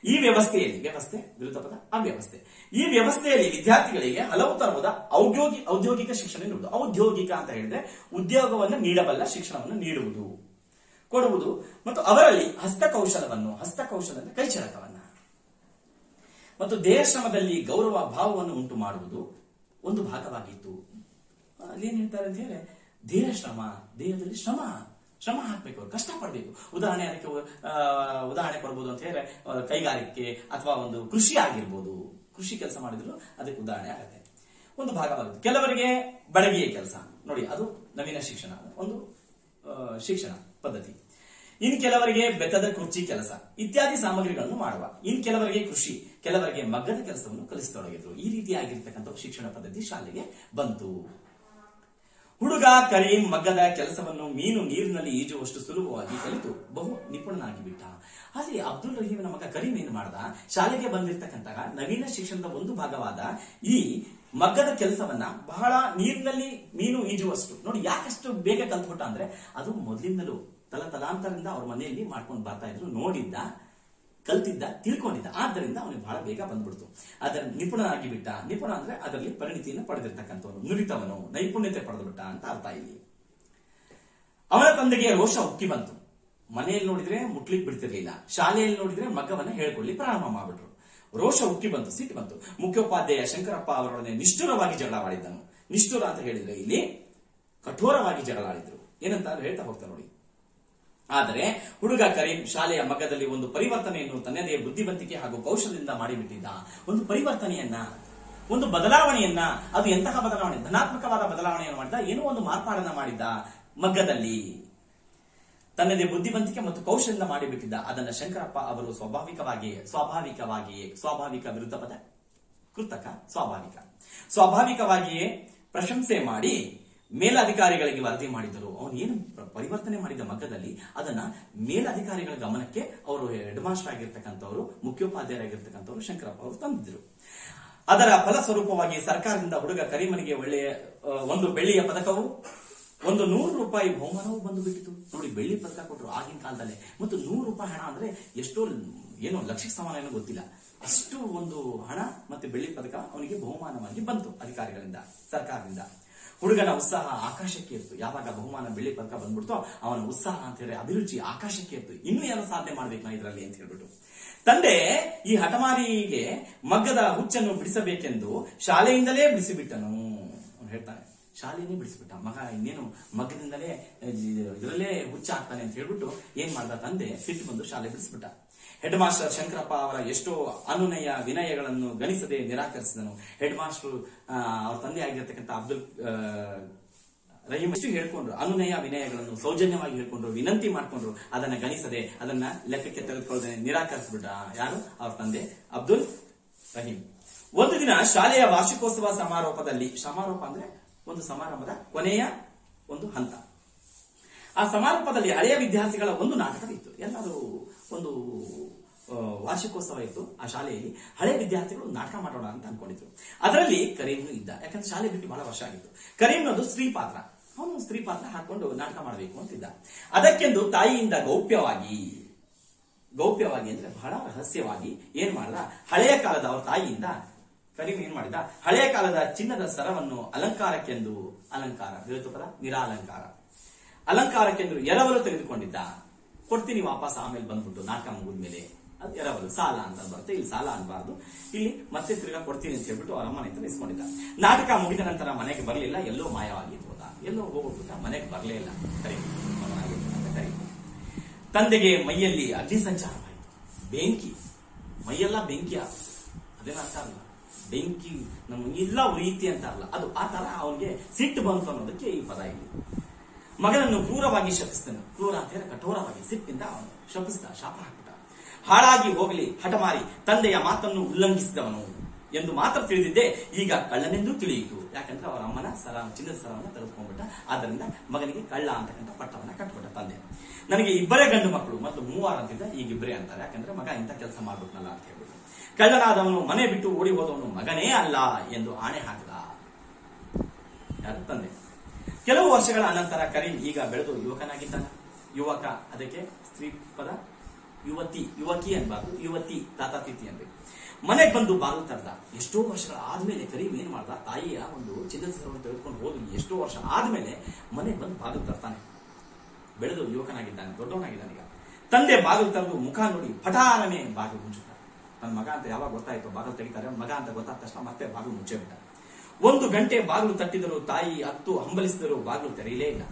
ಈ ವ್ಯವಸ್ಥೆಯಲ್ಲಿ, ವ್ಯವಸ್ಥೆ ವಿರುದ್ಧ ಪದ ಅವ್ಯವಸ್ಥೆ, ಈ ವ್ಯವಸ್ಥೆಯಲ್ಲಿ ವಿದ್ಯಾರ್ಥಿಗಳಿಗೆ ಹಲವು ತರಹದ ಔದ್ಯೋಗಿಕ ಶಿಕ್ಷಣ ನೀಡುವುದು. ಔದ್ಯೋಗಿಕ ಅಂತ ಹೇಳಿದ್ರೆ ಉದ್ಯೋಗವನ್ನು ನೀಡಬಲ್ಲ ಶಿಕ್ಷಣವನ್ನು ನೀಡುವುದು, ಕೊಡುವುದು. ಮತ್ತು ಅವರಲ್ಲಿ ಹಸ್ತಕೌಶಲ ಕೈಚಳಕವನ್ನ ಮತ್ತು ದೇಹಶ್ರಮದಲ್ಲಿ ಗೌರವ ಭಾವವನ್ನು ಉಂಟು ಮಾಡುವುದು ಒಂದು ಭಾಗವಾಗಿತ್ತು. ಅಲ್ಲೇನ್ ಹೇಳ್ತಾರೆ ಅಂತ ಹೇಳಿ, ದೇಹದಲ್ಲಿ ಶ್ರಮ ಹಾಕ್ಬೇಕು, ಅವ್ರು ಕಷ್ಟ ಪಡ್ಬೇಕು. ಉದಾಹರಣೆ ಕೊಡ್ಬೋದು ಅಂತ ಹೇಳಿದ್ರೆ ಕೈಗಾರಿಕೆ ಅಥವಾ ಒಂದು ಕೃಷಿ ಆಗಿರ್ಬೋದು. ಕೃಷಿ ಕೆಲಸ ಮಾಡಿದ್ರು ಅದಕ್ಕೆ ಉದಾಹರಣೆ ಆಗುತ್ತೆ, ಒಂದು ಭಾಗವಾಗುತ್ತೆ. ಕೆಲವರಿಗೆ ಬಡಗಿಯ ಕೆಲಸ, ನೋಡಿ ಅದು ನವೀನ ಶಿಕ್ಷಣ, ಒಂದು ಶಿಕ್ಷಣ ಪದ್ಧತಿ. ಇನ್ ಕೆಲವರಿಗೆ ಬೆತ್ತದ ಕುರ್ಚಿ ಕೆಲಸ ಇತ್ಯಾದಿ ಸಾಮಗ್ರಿಗಳನ್ನು ಮಾಡುವ. ಇನ್ ಕೆಲವರಿಗೆ ಕೃಷಿ, ಕೆಲವರಿಗೆ ಮಗ್ಗದ ಕೆಲಸವನ್ನು ಕಲಿಸತೊಡಗಿದ್ರು. ಈ ರೀತಿಯಾಗಿರ್ತಕ್ಕಂಥ ಶಿಕ್ಷಣ ಪದ್ಧತಿ ಶಾಲೆಗೆ ಬಂತು. ಹುಡುಗ ಕರೀಂ ಮಗ್ಗದ ಕೆಲಸವನ್ನು ಮೀನು ನೀರಿನಲ್ಲಿ ಈಜುವಷ್ಟು ಸುಲಭವಾಗಿ ಕಲಿತು ಬಹು ನಿಪುಣನಾಗಿ ಬಿಟ್ಟ. ಅಲ್ಲಿ ಅಬ್ದುಲ್ ರಹೀಮನ ಮಗ ಕರೀಂ ಏನ್ ಮಾಡ್ದ, ಶಾಲೆಗೆ ಬಂದಿರತಕ್ಕಂತಹ ನವೀನ ಶಿಕ್ಷಣದ ಒಂದು ಭಾಗವಾದ ಈ ಮಗ್ಗದ ಕೆಲಸವನ್ನ ಬಹಳ ನೀರಿನಲ್ಲಿ ಮೀನು ಈಜುವಷ್ಟು, ನೋಡಿ ಯಾಕಷ್ಟು ಬೇಗ ಕಲ್ತ್ಬಿಟ್ಟ ಅಂದ್ರೆ ಅದು ಮೊದಲಿಂದಲೂ ತಲಾಂತರದಿಂದ ಅವ್ರ ಮನೆಯಲ್ಲಿ ಮಾಡ್ಕೊಂಡು ಬರ್ತಾ ಇದ್ರು, ನೋಡಿದ್ದ, ಕಲ್ತಿದ್ದ, ತಿಳ್ಕೊಂಡಿದ್ದ. ಆದ್ದರಿಂದ ಅವನಿಗೆ ಬಹಳ ಬೇಗ ಬಂದ್ಬಿಡ್ತು. ಅದರ ನಿಪುಣನಾಗಿ ಬಿಟ್ಟ. ನಿಪುಣ ಅಂದ್ರೆ ಅದರಲ್ಲಿ ಪರಿಣಿತಿಯನ್ನು ಪಡೆದಿರ್ತಕ್ಕಂಥವನು, ನುರಿತವನು, ನೈಪುಣ್ಯತೆ ಪಡೆದು ಬಿಟ್ಟ ಅಂತ ಅರ್ಥ ಇಲ್ಲಿ. ಅವನ ತಂದೆಗೆ ರೋಷ ಉಕ್ಕಿ ಬಂತು. ಮನೆಯಲ್ಲಿ ನೋಡಿದ್ರೆ ಮುಟ್ಲಿಕ್ಕೆ ಬಿಡ್ತಿರ್ಲಿಲ್ಲ, ಶಾಲೆಯಲ್ಲಿ ನೋಡಿದ್ರೆ ಮಗ್ಗವನ್ನ ಹೇಳ್ಕೊಳ್ಳಿ ಪ್ರಾರಂಭ ಮಾಡ್ಬಿಟ್ರು. ರೋಷ ಉಕ್ಕಿ ಬಂತು, ಸಿಟ್ಟು ಬಂತು. ಮುಖ್ಯೋಪಾಧ್ಯಾಯ ಶಂಕರಪ್ಪ ಅವರೊಡನೆ ನಿಷ್ಠುರವಾಗಿ ಜಗಳವಾಡಿದ್ದನು. ನಿಷ್ಠುರ ಅಂತ ಹೇಳಿದ್ರೆ ಇಲ್ಲಿ ಕಠೋರವಾಗಿ ಜಗಳಾಡಿದ್ರು. ಏನಂತ ಹೇಳ್ತಾ ಹೋಗ್ತಾರೆ ನೋಡಿ. ಆದರೆ ಹುಡುಗ ಕರೀಂ ಶಾಲೆಯ ಮಗ್ಗದಲ್ಲಿ ಒಂದು ಪರಿವರ್ತನೆಯನ್ನು ತನ್ನದೇ ಬುದ್ಧಿವಂತಿಕೆ ಹಾಗೂ ಕೌಶಲ್ಯದಿಂದ ಮಾಡಿಬಿಟ್ಟಿದ್ದ. ಒಂದು ಪರಿವರ್ತನೆಯನ್ನ, ಒಂದು ಬದಲಾವಣೆಯನ್ನ, ಅದು ಎಂತಹ ಬದಲಾವಣೆ, ಧನಾತ್ಮಕವಾದ ಬದಲಾವಣೆಯನ್ನು ಮಾಡಿದ, ಏನೋ ಒಂದು ಮಾರ್ಪಾಡನ್ನ ಮಾಡಿದ್ದ ಮಗ್ಗದಲ್ಲಿ. ತನ್ನದೇ ಬುದ್ಧಿವಂತಿಕೆ ಮತ್ತು ಕೌಶಲ್ಯದಿಂದ ಮಾಡಿಬಿಟ್ಟಿದ್ದ. ಅದನ್ನ ಶಂಕರಪ್ಪ ಅವರು ಸ್ವಾಭಾವಿಕ ವಿರುದ್ಧ ಪದ ಕೃತಕ, ಸ್ವಾಭಾವಿಕವಾಗಿಯೇ ಪ್ರಶಂಸೆ ಮಾಡಿ ಮೇಲಧಿಕಾರಿಗಳಿಗೆ ವರದಿ ಮಾಡಿದರು. ಅವನು ಏನು ಪರಿವರ್ತನೆ ಮಾಡಿದ ಮಗ್ಗದಲ್ಲಿ ಅದನ್ನ ಮೇಲಧಿಕಾರಿಗಳ ಗಮನಕ್ಕೆ ಅವರು ಹೆಡ್ ಮಾಸ್ಟರ್ ಆಗಿರ್ತಕ್ಕಂಥವ್ರು, ಮುಖ್ಯೋಪಾಧ್ಯಾಯರಾಗಿರ್ತಕ್ಕಂಥವ್ರು ಶಂಕರಪ್ಪ ಅವರು ತಂದಿದ್ರು. ಅದರ ಫಲಸ್ವರೂಪವಾಗಿ ಸರ್ಕಾರದಿಂದ ಹುಡುಗ ಕರೀಮನಿಗೆ ಒಳ್ಳೆಯ ಒಂದು ಬೆಳ್ಳಿಯ ಪದಕವು, ಒಂದು 100 ರೂಪಾಯಿ ಬಹುಮಾನವೂ ಬಂದು ಬಿಟ್ಟಿತು. ನೋಡಿ, ಬೆಳ್ಳಿ ಪದಕ ಕೊಟ್ಟರು ಆಗಿನ ಕಾಲದಲ್ಲೇ. ಮತ್ತು 100 ರೂಪಾಯಿ ಹಣ ಅಂದ್ರೆ ಎಷ್ಟೋ ಏನೋ ಲಕ್ಷಕ್ಕೆ ಸಮಾನ ಏನೋ ಗೊತ್ತಿಲ್ಲ, ಅಷ್ಟು ಒಂದು ಹಣ ಮತ್ತೆ ಬೆಳ್ಳಿ ಪದಕ ಅವನಿಗೆ ಬಹುಮಾನವಾಗಿ ಬಂತು ಅಧಿಕಾರಿಗಳಿಂದ, ಸರ್ಕಾರದಿಂದ. ಹುಡುಗನ ಉತ್ಸಾಹ ಆಕಾಶಕ್ಕೆ ಇತ್ತು. ಯಾವಾಗ ಬಹುಮಾನ ಬೆಳ್ಳಿ ಪದಕ ಬಂದ್ಬಿಡ್ತೋ ಅವನ ಉತ್ಸಾಹ ಅಂತ ಹೇಳಿ ಅಭಿರುಚಿ ಆಕಾಶಕ್ಕೆ ಇತ್ತು. ಇನ್ನೂ ಏನೋ ಸಾಧನೆ ಮಾಡ್ಬೇಕು ನಾ ಇದರಲ್ಲಿ ಅಂತ ಹೇಳ್ಬಿಟ್ಟು ತಂದೆ ಈ ಹಠಮಾರಿಗೆ ಮಗ್ಗದ ಹುಚ್ಚನ್ನು ಬಿಡಿಸಬೇಕೆಂದು ಶಾಲೆಯಿಂದಲೇ ಬಿಡಿಸಿಬಿಟ್ಟನು. ಅವನು ಹೇಳ್ತಾನೆ, ಶಾಲೆಯನ್ನೇ ಬಿಡಿಸ್ಬಿಟ್ಟ ಮಗ, ಇನ್ನೇನು ಮಗ್ಗದಿಂದಲೇ ಇದರಲ್ಲೇ ಹುಚ್ಚ ಆಗ್ತಾನೆ ಅಂತ ಹೇಳ್ಬಿಟ್ಟು ಏನ್ ಮಾಡ್ದ ತಂದೆ, ಸಿಟ್ಟು ಬಂದು ಶಾಲೆ ಬಿಡಿಸ್ಬಿಟ್ಟ. ಹೆಡ್ ಮಾಸ್ಟರ್ ಶಂಕರಪ್ಪ ಅವರ ಎಷ್ಟೋ ಅನುನಯ ವಿನಯಗಳನ್ನು ಗಣಿಸದೆ ನಿರಾಕರಿಸಿದನು. ಹೆಡ್ ಮಾಸ್ಟರ್ ಅವ್ರ ತಂದೆ ಆಗಿರ್ತಕ್ಕಂಥ ಅಬ್ದುಲ್ ರಹೀಂ ಎಷ್ಟು ಹೇಳ್ಕೊಂಡ್ರು, ಅನುನಯ ವಿನಯಗಳನ್ನು ಸೌಜನ್ಯವಾಗಿ ಹೇಳ್ಕೊಂಡ್ರು, ವಿನಂತಿ ಮಾಡ್ಕೊಂಡ್ರು, ಅದನ್ನ ಗಣಿಸದೆ, ಅದನ್ನ ಲೆಕ್ಕಕ್ಕೆ ತೆಗೆದುಕೊಳ್ಳದೆ ನಿರಾಕರಿಸ್ಬಿಟ್ಟ. ಯಾರು? ಅವ್ರ ತಂದೆ ಅಬ್ದುಲ್ ರಹೀಂ. ಒಂದು ದಿನ ಶಾಲೆಯ ವಾರ್ಷಿಕೋತ್ಸವ ಸಮಾರೋಪದಲ್ಲಿ, ಸಮಾರೋಪ ಅಂದ್ರೆ ಒಂದು ಸಮಾರಂಭದ ಕೊನೆಯ ಒಂದು ಹಂತ, ಆ ಸಮಾರೋಪದಲ್ಲಿ ಹಳೆಯ ವಿದ್ಯಾರ್ಥಿಗಳ ಒಂದು ನಾಟಕವಿತ್ತು. ಎಲ್ಲರೂ ಒಂದು ವಾರ್ಷಿಕೋತ್ಸವ ಇತ್ತು ಆ ಶಾಲೆಯಲ್ಲಿ. ಹಳೆ ವಿದ್ಯಾರ್ಥಿಗಳು ನಾಟಕ ಮಾಡೋಣ ಅಂತ ಅನ್ಕೊಂಡಿದ್ರು. ಅದರಲ್ಲಿ ಕರೀಮ್ನು ಇದ್ದ. ಯಾಕಂದ್ರೆ ಶಾಲೆ ಬಿಟ್ಟು ಬಹಳ ವರ್ಷ ಆಗಿತ್ತು. ಕರೀಮ್ನದು ಸ್ತ್ರೀ ಪಾತ್ರ, ಅವನು ಸ್ತ್ರೀ ಪಾತ್ರ ಹಾಕೊಂಡು ನಾಟಕ ಮಾಡಬೇಕು ಅಂತಿದ್ದ. ಅದಕ್ಕೆಂದು ತಾಯಿಯಿಂದ ಗೌಪ್ಯವಾಗಿ ಅಂದ್ರೆ ಬಹಳ ರಹಸ್ಯವಾಗಿ ಏನ್ ಮಾಡ್ದ, ಹಳೆಯ ಕಾಲದ ಅವ್ರ ತಾಯಿಯಿಂದ ಕರೀಮ್ ಏನ್ ಮಾಡಿದ, ಹಳೆಯ ಕಾಲದ ಚಿನ್ನದ ಸರವನ್ನು ಅಲಂಕಾರಕ್ಕೆಂದು, ಅಲಂಕಾರ ಹೇಳ್ತು ಪದ ನಿರಾಲಂಕಾರ, ಅಲಂಕಾರಕ್ಕೆಂದು ಎರವಲು ತೆಗೆದುಕೊಂಡಿದ್ದ. ಕೊಡ್ತೀನಿ ವಾಪಸ್ ಆಮೇಲೆ ಬಂದ್ಬಿಟ್ಟು ನಾಟಕ ಮುಗಿದ್ಮೇಲೆ, ಅದು ಎರವಲು ಸಾಲ ಅಂತ ಬರುತ್ತೆ. ಇಲ್ಲಿ ಸಾಲ ಅನ್ಬಾರ್ದು, ಇಲ್ಲಿ ಮತ್ತೆ ತಿರ್ಗಾ ಕೊಡ್ತೀನಿ ಅಂತ ಹೇಳ್ಬಿಟ್ಟು ಅವ್ರ ಅಮ್ಮನಿಂದ ಇಸ್ಕೊಂಡಿದ್ದ. ನಾಟಕ ಮುಗಿದ ನಂತರ ಮನೆಗೆ ಬರಲಿಲ್ಲ, ಎಲ್ಲೋ ಮಾಯವಾಗಿ ಹೋದ, ಎಲ್ಲೋ ಹೋಗ್ಬಿಟ್ಟ, ಮನೆಗೆ ಬರಲೇ ಇಲ್ಲ ಕರೀಮ್. ತಂದೆಗೆ ಮೈಯಲ್ಲಿ ಅಗ್ನಿ ಸಂಚಾರವಾಯಿತು. ಬೆಂಕಿ, ಮೈಯೆಲ್ಲ ಬೆಂಕಿ ಆಗ, ಅದೇನು ಅರ್ಥ ಅಲ್ಲ, ಬೆಂಕಿ ನಮಗೆಲ್ಲ ಉರಿಯುತ್ತೆ ಅಂತಾರಲ್ಲ, ಅದು ಆ ತರ ಅವನಿಗೆ ಸಿಟ್ಟು ಬಂತು ಅನ್ನೋದಕ್ಕೆ ಈ ಪದ ಇಲ್ಲಿ. ಮಗನನ್ನು ಕ್ರೂರವಾಗಿ ಶಪಿಸಿದನು. ಕ್ರೂರ ಅಂತ ಹೇಳಿ ಕಠೋರವಾಗಿ ಸಿಟ್ಟಿಂದ ಅವನು ಶಪಿಸಿದ, ಶಾಪ ಹಾಕ್ಬಿಟ್ಟ. ಹಾಳಾಗಿ ಹೋಗಲಿ ಹಠಮಾರಿ, ತಂದೆಯ ಮಾತನ್ನು ಉಲ್ಲಂಘಿಸಿದವನು ಎಂದು ಮಾತ್ರ ತಿಳಿದಿದ್ದೆ, ಈಗ ಕಳ್ಳನೆಂದು ತಿಳಿಯಿತು. ಯಾಕಂದ್ರೆ ಅವರ ಅಮ್ಮನ ಚಿನ್ನದ ಸರವನ್ನು ತೆಗೆದುಕೊಂಡ್ಬಿಟ್ಟ. ಆದ್ದರಿಂದ ಮಗನಿಗೆ ಕಳ್ಳ ಅಂತಕ್ಕಂಥ ಪಟ್ಟವನ್ನ ಕಟ್ಬಿಟ್ಟ ತಂದೆ. ನನಗೆ ಇಬ್ಬರೇ ಗಂಡು ಮಕ್ಕಳು ಮತ್ತು 3 ಅಂತಿದ್ದ, ಈಗ ಇಬ್ಬರೇ ಅಂತಾರೆ. ಯಾಕಂದ್ರೆ ಮಗ ಇಂಥ ಕೆಲಸ ಮಾಡ್ಬಿಟ್ನಲ್ಲ ಅಂತ ಹೇಳ್ಬಿಟ್ಟು. ಕಳ್ಳನಾದವನು ಮನೆ ಬಿಟ್ಟು ಓಡಿ ಹೋದವನು ಮಗನೇ ಅಲ್ಲ ಎಂದು ಆಣೆ ಹಾಕಿದ. ಯಾರು? ತಂದೆ. ಕೆಲವು ವರ್ಷಗಳ ಅನಂತರ ಕರೀಂ ಈಗ ಬೆಳೆದು ಯುವಕನಾಗಿದ್ದಾನೆ. ಯುವಕ, ಅದಕ್ಕೆ ಸ್ತ್ರೀ ಪದ ಯುವಕಿ ಅನ್ಬಾರ್ದು, ಯುವತಿ, ತಾತಾತಿಥಿ ಅನ್ಬೇಕು. ಮನೆಗೆ ಬಂದು ಬಾಗಿಲು ತರ್ದ. ಎಷ್ಟೋ ವರ್ಷಗಳ ಆದ್ಮೇಲೆ ಕರೀಂ ಏನ್ ಮಾಡ್ದ, ತಾಯಿಯ ಒಂದು ಚಿನ್ನದ ಸರವನ್ನು ತೆಗೆದುಕೊಂಡು ಹೋಗಿ ಎಷ್ಟೋ ವರ್ಷ ಆದ್ಮೇಲೆ ಮನೆಗೆ ಬಂದು ಬಾಗಿಲು ತರ್ತಾನೆ. ಬೆಳೆದು ಯುವಕನಾಗಿದ್ದಾನೆ, ದೊಡ್ಡವನಾಗಿದ್ದಾನೆ. ಈಗ ತಂದೆ ಬಾಗಿಲು ತರದು ಮುಖ ನೋಡಿ ಪಟಾರನೆ ಬಾಗಿಲು ಮುಚ್ಚುತ್ತಾರೆ. ನನ್ನ ಮಗ ಅಂತ ಯಾವಾಗ ಗೊತ್ತಾಯ್ತು, ಬಾಗಿಲು ತೆಗಿತಾರೆ, ಮಗ ಅಂತ ಗೊತ್ತಾದ ತಕ್ಷಣ ಮತ್ತೆ ಬಾಗಿಲು ಮುಚ್ಚೇ ಬಿಟ್ಟ. 1 ಗಂಟೆ ಬಾಗಿಲು ತಟ್ಟಿದರು, ತಾಯಿ ಹತ್ತು ಹಂಬಲಿಸಿದರು, ಬಾಗಿಲು ತೆರೆಯಲೇ ಇಲ್ಲ.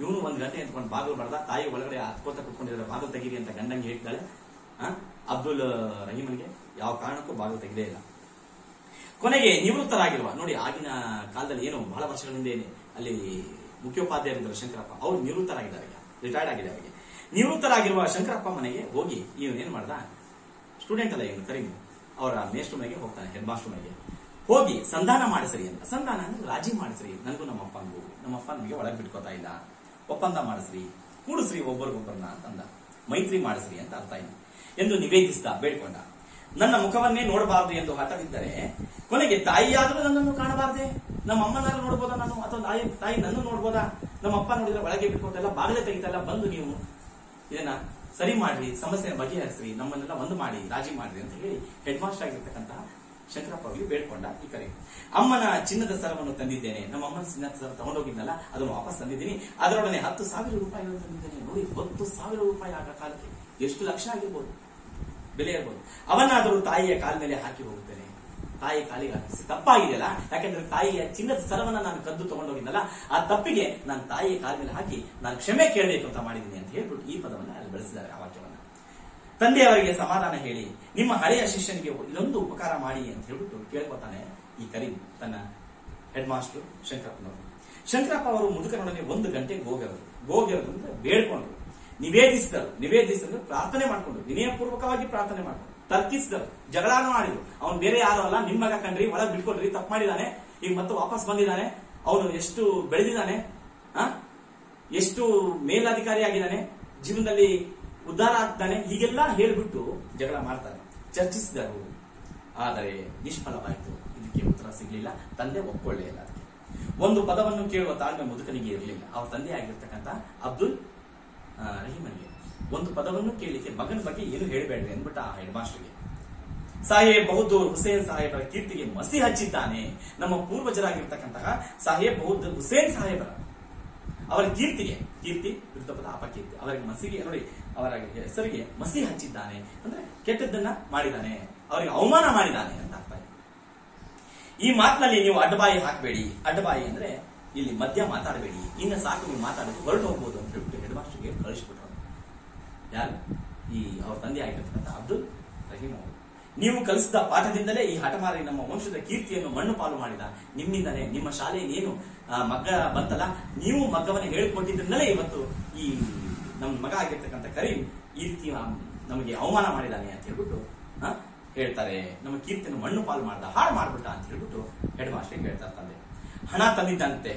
ಇವನು 1 ಗಂಟೆ ಅಂದ್ಕೊಂಡು ಬಾಗಿಲು ಬಡ್ದ. ತಾಯಿ ಒಳಗಡೆ ಹತ್ಕೋತ ಕುತ್ಕೊಂಡಿದ್ದಾರೆ, ಬಾಗಿಲು ತೆಗೀರಿ ಅಂತ ಗಂಡಂಗೆ ಹೇಳ್ತಾಳೆ. ಅಬ್ದುಲ್ ರಹೀಮನ್ಗೆ ಯಾವ ಕಾರಣಕ್ಕೂ ಬಾಗಿಲು ತೆಗೆದೇ ಇಲ್ಲ. ಕೊನೆಗೆ ನಿವೃತ್ತರಾಗಿರುವ, ನೋಡಿ ಆಗಿನ ಕಾಲದಲ್ಲಿ ಏನು ಬಹಳ ವರ್ಷಗಳ ಹಿಂದೆ ಅಲ್ಲಿ ಮುಖ್ಯೋಪಾಧ್ಯಾಯರಿದ್ದರು ಶಂಕರಪ್ಪ, ಅವರು ನಿವೃತ್ತರಾಗಿದ್ದಾರೆ, ರಿಟೈರ್ಡ್ ಆಗಿದೆ ಅವರಿಗೆ. ನಿವೃತ್ತರಾಗಿರುವ ಶಂಕರಪ್ಪ ಮನೆಗೆ ಹೋಗಿ ಇವನು ಏನ್ ಮಾಡ್ದ, ಸ್ಟೂಡೆಂಟ್ ಅಲ್ಲ ಇವನು ಕರೀಮ್, ಅವರ ಮೇಷ್ಟ್ರ ಮನೆಗೆ ಹೋಗ್ತಾನೆ, ಹೆಡ್ ಮಾಸ್ಟರ್ ಮನೆಗೆ ಹೋಗಿ ಸಂಧಾನ ಮಾಡಿಸ್ರಿ ಅಂತ. ಸಂಧಾನ ಅಂದ್ರೆ ರಾಜಿ ಮಾಡಿಸ್ರಿ, ನನಗೂ ನಮ್ಮಪ್ಪ ನಮಗೆ ಒಳಗೆ ಬಿಟ್ಕೋತಾ ಇಲ್ಲ, ಒಪ್ಪಂದ ಮಾಡಿಸ್ರಿ, ಕೂಡಿಸ್ರಿ ಒಬ್ಬರಿಗೊಬ್ಬರನ್ನ ಅಂತಂದ. ಮೈತ್ರಿ ಮಾಡಿಸ್ರಿ ಅಂತ ಅರ್ಥ ಇಲ್ಲ ಎಂದು ನಿವೇದಿಸಿದ, ಬೇಡ್ಕೊಂಡ. ನನ್ನ ಮುಖವನ್ನೇ ನೋಡಬಾರದು ಎಂದು ಹಠವಿದ್ದರೆ ಕೊನೆಗೆ ತಾಯಿಯಾದರೂ ನನ್ನನ್ನು ಕಾಣಬಾರ್ದೆ, ನಮ್ಮ ಅಮ್ಮನಾದ್ರೂ ನೋಡ್ಬೋದಾ ನಾನು, ಅಥವಾ ತಾಯಿ ನನ್ನ ನೋಡ್ಬೋದಾ, ನಮ್ಮ ಅಪ್ಪ ನೋಡಿದ್ರೆ ಒಳಗೆ ಬಿಟ್ಕೊಟ್ಟಲ್ಲ, ಬಾಗಿಲೇ ತೆಗಿತಲ್ಲ, ಬಂದು ನೀವು ಇದನ್ನ ಸರಿ ಮಾಡ್ರಿ, ಸಮಸ್ಯೆ ಬಗೆಹರಿಸ್ರಿ, ನಮ್ಮನ್ನೆಲ್ಲ ಒಂದು ಮಾಡಿ ರಾಜಿ ಮಾಡ್ರಿ ಅಂತ ಹೇಳಿ ಹೆಡ್ ಮಾಸ್ಟರ್ ಆಗಿರ್ತಕ್ಕಂಥ ಶಂಕರಪ್ಪ ಅವರಿಗೆ ಬೇಡ್ಕೊಂಡ. ಈ ಕರೆ ಅಮ್ಮನ ಚಿನ್ನದ ಸರವನ್ನು ತಂದಿದ್ದೇನೆ, ನಮ್ಮ ಅಮ್ಮನ ಚಿನ್ನದ ಸರ ತಗೊಂಡೋಗಿದ್ನಲ್ಲ ಅದನ್ನು ವಾಪಸ್ ತಂದಿದ್ದೀನಿ, ಅದರೊಡನೆ 10,000 ರೂಪಾಯಿಗಳನ್ನು ತಂದಿದ್ದೇನೆ. ನೋಡಿ, 10,000 ರೂಪಾಯಿ ಆಗ ಕಾಲಕ್ಕೆ ಎಷ್ಟು ಲಕ್ಷ ಆಗಿರ್ಬೋದು, ಬೆಲೆ ಇರ್ಬೋದು. ಅವನ್ನಾದರೂ ತಾಯಿಯ ಕಾಲ ಮೇಲೆ ಹಾಕಿ ಹೋಗುತ್ತೇನೆ. ತಾಯಿ ಕಾಲಿಗೆ ಹಾಕಿಸಿ ತಪ್ಪಾಗಿದೆಯಲ್ಲ, ಯಾಕಂದ್ರೆ ತಾಯಿಯ ಚಿನ್ನದ ಸರವನ್ನ ನಾನು ಕದ್ದು ತಗೊಂಡೋಗಿದ್ನಲ್ಲ, ಆ ತಪ್ಪಿಗೆ ನಾನು ತಾಯಿಯ ಕಾಲ ಮೇಲೆ ಹಾಕಿ ನಾನು ಕ್ಷಮೆ ಕೇಳಬೇಕು ಅಂತ ಮಾಡಿದ್ದೀನಿ ಅಂತ ಹೇಳ್ಬಿಟ್ಟು ಈ ಪದವನ್ನ ಅಲ್ಲಿ ಬಳಸಿದ್ದಾರೆ, ಆ ವಾಕ್ಯವನ್ನ. ತಂದೆಯವರಿಗೆ ಸಮಾಧಾನ ಹೇಳಿ ನಿಮ್ಮ ಹಳೆಯ ಶಿಷ್ಯನಿಗೆ ಇದೊಂದು ಉಪಕಾರ ಮಾಡಿ ಅಂತ ಹೇಳ್ಬಿಟ್ಟು ಕೇಳ್ಕೊತಾನೆ ಈ ಕರೀಂ ತನ್ನ ಹೆಡ್ ಮಾಸ್ಟರ್ ಶಂಕರಪ್ಪನವರು. ಶಂಕರಪ್ಪ ಅವರು ಮುದುಕನೊಡನೆ 1 ಗಂಟೆಗೆ ಹೋಗಿರೋದು ಅಂದ್ರೆ ಬೇಡ್ಕೊಂಡ್ರು, ನಿವೇದಿಸಿದ್ರು, ಪ್ರಾರ್ಥನೆ ಮಾಡ್ಕೊಂಡು, ವಿನಯಪೂರ್ವಕವಾಗಿ ಪ್ರಾರ್ಥನೆ ಮಾಡ್ಕೊಂಡು, ತರ್ಕಿಸಿದರು, ಜಗಳಾನು ಮಾಡಿದ್ರು. ಅವನು ಬೇರೆ ಯಾರು ಅಲ್ಲ, ನಿಮ್ಮ ಮಗ ಕಂಡ್ರಿ, ಒಳಗೆ ಬಿಟ್ಕೊಡ್ರಿ, ತಪ್ಪು ಮಾಡಿದಾನೆ, ಈಗ ಮತ್ತೆ ವಾಪಸ್ ಬಂದಿದ್ದಾನೆ, ಅವನು ಎಷ್ಟು ಬೆಳೆದಿದ್ದಾನೆ, ಎಷ್ಟು ಮೇಲಾಧಿಕಾರಿ ಆಗಿದ್ದಾನೆ, ಜೀವನದಲ್ಲಿ ಉದ್ಧಾರ ಆಗ್ತಾನೆ, ಹೀಗೆಲ್ಲ ಹೇಳಿಬಿಟ್ಟು ಜಗಳ ಮಾಡ್ತಾರೆ, ಚರ್ಚಿಸಿದರು. ಆದರೆ ನಿಷ್ಫಲವಾಯಿತು. ಇದಕ್ಕೆ ಉತ್ತರ ಸಿಗಲಿಲ್ಲ. ತಂದೆ ಒಪ್ಕೊಳ್ಳಲಿಲ್ಲ. ಅದಕ್ಕೆ ಒಂದು ಪದವನ್ನು ಕೇಳುವ ತಾಳ್ಮೆ ಮುದುಕನಿಗೆ ಇರಲಿಲ್ಲ. ಅವ್ರ ತಂದೆ ಆಗಿರ್ತಕ್ಕಂಥ ಅಬ್ದುಲ್ ರಹೀಮನಿಗೆ ಒಂದು ಪದವನ್ನು ಕೇಳಲಿಕ್ಕೆ ಮಗನ ಬಗ್ಗೆ ಏನು ಹೇಳಬೇಡ್ರಿ ಅಂದ್ಬಿಟ್ಟು ಆ ಹೆಡ್ ಮಾಸ್ಟರ್ಗೆ, ಸಾಹೇಬ್ ಬಹದ್ದೂರ್ ಹುಸೇನ್ ಸಾಹೇಬರ ಕೀರ್ತಿಗೆ ಮಸಿ ಹಚ್ಚಿದ್ದಾನೆ. ನಮ್ಮ ಪೂರ್ವಜರಾಗಿರ್ತಕ್ಕಂತಹ ಸಾಹೇಬ್ ಬಹದ್ದೂರ್ ಹುಸೇನ್ ಸಾಹೇಬರ ಅವರ ಕೀರ್ತಿ ವಿರುದ್ಧ ಪದ ಅಪಕೀರ್ತಿ, ಅವರಿಗೆ ಮಸಿಗೆ ನೋಡಿ, ಅವರ ಹೆಸರಿಗೆ ಮಸಿ ಹಚ್ಚಿದ್ದಾನೆ ಅಂದ್ರೆ ಕೆಟ್ಟದ್ದನ್ನ ಮಾಡಿದ್ದಾನೆ, ಅವರಿಗೆ ಅವಮಾನ ಮಾಡಿದ್ದಾನೆ ಅಂತ ಅರ್ಥ. ಈ ಮಾತಿನಲ್ಲಿ ನೀವು ಅಡ್ಡಬಾಯಿ ಹಾಕಬೇಡಿ. ಅಡ್ಡಬಾಯಿ ಅಂದ್ರೆ ಇಲ್ಲಿ ಮಧ್ಯ ಮಾತಾಡಬೇಡಿ, ಇನ್ನು ಸಾಕು ನೀವು ಮಾತಾಡೋದು ಹೊರಟು ಹೋಗ್ಬೋದು ಅಂತ ಹೇಳ್ಬಿಟ್ಟು ಹೆಡ್ ಮಾಸ್ಟರ್ಗೆ ಕಳಿಸ್ಬಿಟ್ರು. ಯಾರು? ಈ ಅವ್ರ ತಂದೆ ಆಗಿರ್ತಕ್ಕಂಥ ಅಬ್ದುಲ್ ರಹೀಂ ಅವರು. ನೀವು ಕಲಿಸಿದ ಪಾಠದಿಂದಲೇ ಈ ಹಠಮಾರಿ ನಮ್ಮ ವಂಶದ ಕೀರ್ತಿಯನ್ನು ಮಣ್ಣು ಪಾಲು ಮಾಡಿದ. ನಿಮ್ಮಿಂದಲೇ ನಿಮ್ಮ ಶಾಲೆಯಲ್ಲಿ ಏನು ಮಗ್ಗ ಬಂತಲ್ಲ, ನೀವು ಮಗ್ಗವನ್ನು ಹೇಳಿಕೊಟ್ಟಿದ್ದರಿಂದಲೇ ಇವತ್ತು ಈ ನಮ್ಮ ಮಗ ಆಗಿರ್ತಕ್ಕಂಥ ಕರೀಂ ಈ ರೀತಿ ನಮಗೆ ಅವಮಾನ ಮಾಡಿದ್ದಾನೆ ಅಂತ ಹೇಳ್ಬಿಟ್ಟು ಹೇಳ್ತಾರೆ. ನಮ್ಮ ಕೀರ್ತಿಯನ್ನು ಮಣ್ಣು ಪಾಲು ಮಾಡ್ದ, ಹಾಳು ಮಾಡ್ಬಿಟ್ಟ ಅಂತ ಹೇಳ್ಬಿಟ್ಟು ಹೆಡ್ ಮಾಸ್ಟರ್ ಹೇಳ್ತಾ ತಂದೆ. ಹಣ ತಂದಿದ್ದಂತೆ,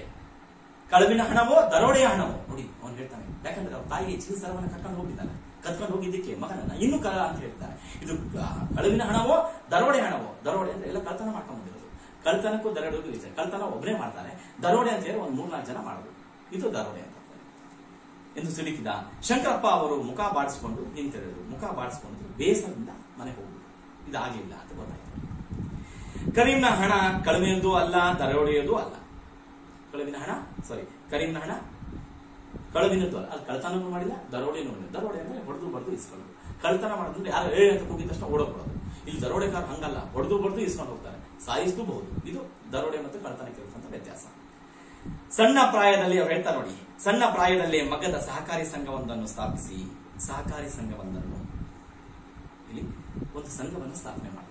ಕಳವಿನ ಹಣವೋ ದರೋಡೆಯ ಹಣವೋ ನೋಡಿ ಅವನು ಹೇಳ್ತಾನೆ. ಯಾಕಂದ್ರೆ ಅವ್ರ ತಾಯಿಗೆ ಚಿಕಿತ್ಸರವನ್ನು ಕತ್ಕೊಂಡು ಹೋಗಿದ್ದಕ್ಕೆ ಮಗನನ್ನ ಇನ್ನೂ ಕಳ ಅಂತ ಹೇಳ್ತಾನೆ. ಇದು ಕಳವಿನ ಹಣವೋ ದರೋಡೆ ಹಣವೋ, ದರೋಡೆ ಅಂದ್ರೆ ಎಲ್ಲ ಕಳ್ತನ ಮಾಡ್ಕೊಂಡು ಬಂದಿರೋದು. ಕಳ್ತನಕ್ಕೂ ದರೋಡೆಗೂ ಇದೆ. ಕಳ್ತನ ಒಬ್ಬನೇ ಮಾಡ್ತಾನೆ, ದರೋಡೆ ಅಂತ ಹೇಳಿ 1-4 ಜನ ಮಾಡೋದು, ಇದು ದರೋಡೆ ಅಂತ ಎಂದು ಸಿಲುಕಿದ. ಶಂಕರಪ್ಪ ಅವರು ಮುಖ ಬಾಡಿಸಿಕೊಂಡು ನಿಂತಿರೋದು. ಮುಖ ಬಾಡಿಸಿಕೊಂಡು ಬೇಸರದಿಂದ ಮನೆ ಹೋಗುದು. ಇದಾಗಲಿಲ್ಲ ಅಂತ ಗೊತ್ತಾಯ್ತು. ಕರೀಂನ ಹಣ ಕಳವಿನದ್ದು ಅಲ್ಲ, ದರೋಡೆಯದು ಅಲ್ಲ. ಕಳವಿನ ಹಣ ಕಳವಿನದ್ದು ಅಲ್ಲ. ಅಲ್ಲಿ ಕಳ್ತನೂ ಮಾಡಿಲ್ಲ, ದರೋಡೆನೂ ಮಾಡಿಲ್ಲ. ದರೋಡೆ ಅಂದ್ರೆ ಹೊಡೆದು ಬಡ್ದು ಇಸ್ಕೊಳ್ಳೋದು. ಕಳ್ತನ ಮಾಡೋದಂದ್ರೆ ಯಾರು ಅಂತ ಹೋಗಿದ ತಕ್ಷಣ ಓಡೋಗ್ಬಿಡೋದು. ಇಲ್ಲಿ ದರೋಡೆಕಾರ ಹಂಗಲ್ಲ, ಹೊಡೆದು ಬಡ್ದು ಇಸ್ಕೊಂಡು ಹೋಗ್ತಾರೆ, ಸಾಯಿಸಬಹುದು. ಇದು ದರೋಡೆ ಮತ್ತು ಕಳ್ತನಕ್ಕೆ ಇರುವಂತ ವ್ಯತ್ಯಾಸ. ಸಣ್ಣ ಪ್ರಾಯದಲ್ಲಿ ಅವ್ರು ಹೇಳ್ತಾರೆ ನೋಡಿ, ಸಣ್ಣ ಪ್ರಾಯದಲ್ಲಿ ಮಗದ ಸಹಕಾರಿ ಸಂಘವೊಂದನ್ನು ಸ್ಥಾಪಿಸಿ, ಸಹಕಾರಿ ಸಂಘವೊಂದನ್ನು ಇಲ್ಲಿ ಒಂದು ಸಂಘವನ್ನು ಸ್ಥಾಪನೆ ಮಾಡ್ತಾರೆ.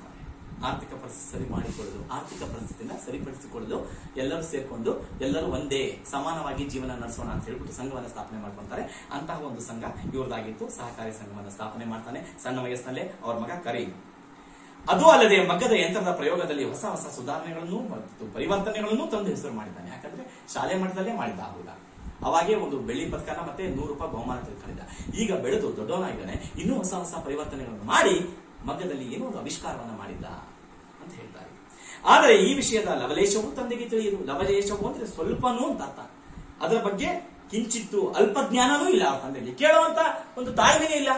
ಆರ್ಥಿಕ ಪರಿಸ್ಥಿತಿ ಸರಿ ಮಾಡಿಕೊಳ್ಳಲು, ಆರ್ಥಿಕ ಪರಿಸ್ಥಿತಿನ ಸರಿಪಡಿಸಿಕೊಳ್ಳಲು ಎಲ್ಲರೂ ಸೇರ್ಕೊಂಡು ಎಲ್ಲರೂ ಒಂದೇ ಸಮಾನವಾಗಿ ಜೀವನ ನಡೆಸೋಣ ಅಂತ ಹೇಳ್ಬಿಟ್ಟು ಸಂಘವನ್ನು ಸ್ಥಾಪನೆ ಮಾಡ್ಕೊಂತಾರೆ. ಅಂತಹ ಒಂದು ಸಂಘ ಇವ್ರದಾಗಿತ್ತು. ಸಹಕಾರಿ ಸಂಘವನ್ನು ಸ್ಥಾಪನೆ ಮಾಡ್ತಾನೆ ಸಣ್ಣ ವಯಸ್ಸಿನಲ್ಲೇ ಅವ್ರ ಮಗ ಕರೀಂ. ಅದು ಅಲ್ಲದೆ ಮಗ್ಗದ ಯಂತ್ರದ ಪ್ರಯೋಗದಲ್ಲಿ ಹೊಸ ಹೊಸ ಸುಧಾರಣೆಗಳನ್ನು ಮತ್ತು ಪರಿವರ್ತನೆಗಳನ್ನು ತಂದು ಹೆಸರು ಮಾಡಿದ್ದಾನೆ. ಯಾಕಂದ್ರೆ ಶಾಲೆ ಮಟ್ಟದಲ್ಲೇ ಮಾಡಿದ್ದ ಹುಡುಗ. ಅವಾಗೇ ಒಂದು ಬೆಳ್ಳಿ ಪದಕನ ಮತ್ತೆ 100 ರೂಪಾಯಿ ಬಹುಮಾನ ತಿಳ್ಕೊಂಡಿದ್ದ. ಈಗ ಬೆಳೆದು ದೊಡ್ಡವನಾಗಿದ್ದಾನೆ, ಇನ್ನೂ ಹೊಸ ಹೊಸ ಪರಿವರ್ತನೆಗಳನ್ನು ಮಾಡಿ ಮಗ್ಗದಲ್ಲಿ ಏನೋ ಒಂದು ಆವಿಷ್ಕಾರವನ್ನ ಮಾಡಿದ್ದ ಅಂತ ಹೇಳ್ತಾರೆ. ಆದರೆ ಈ ವಿಷಯದ ಲವಲೇಶವು ತಂದೆಗೆ ತಿಳಿಯದು. ಲವಲೇಶವು ಅಂದ್ರೆ ಸ್ವಲ್ಪನೂ ಅಂತ ಅರ್ಥ. ಅದರ ಬಗ್ಗೆ ಕಿಂಚಿತ್ತು ಅಲ್ಪ ಜ್ಞಾನನೂ ಇಲ್ಲ ಅವ್ರ ತಂದೆಯಲ್ಲಿ. ಕೇಳುವಂತ ಒಂದು ತಾಳ್ಮೆನೇ ಇಲ್ಲ,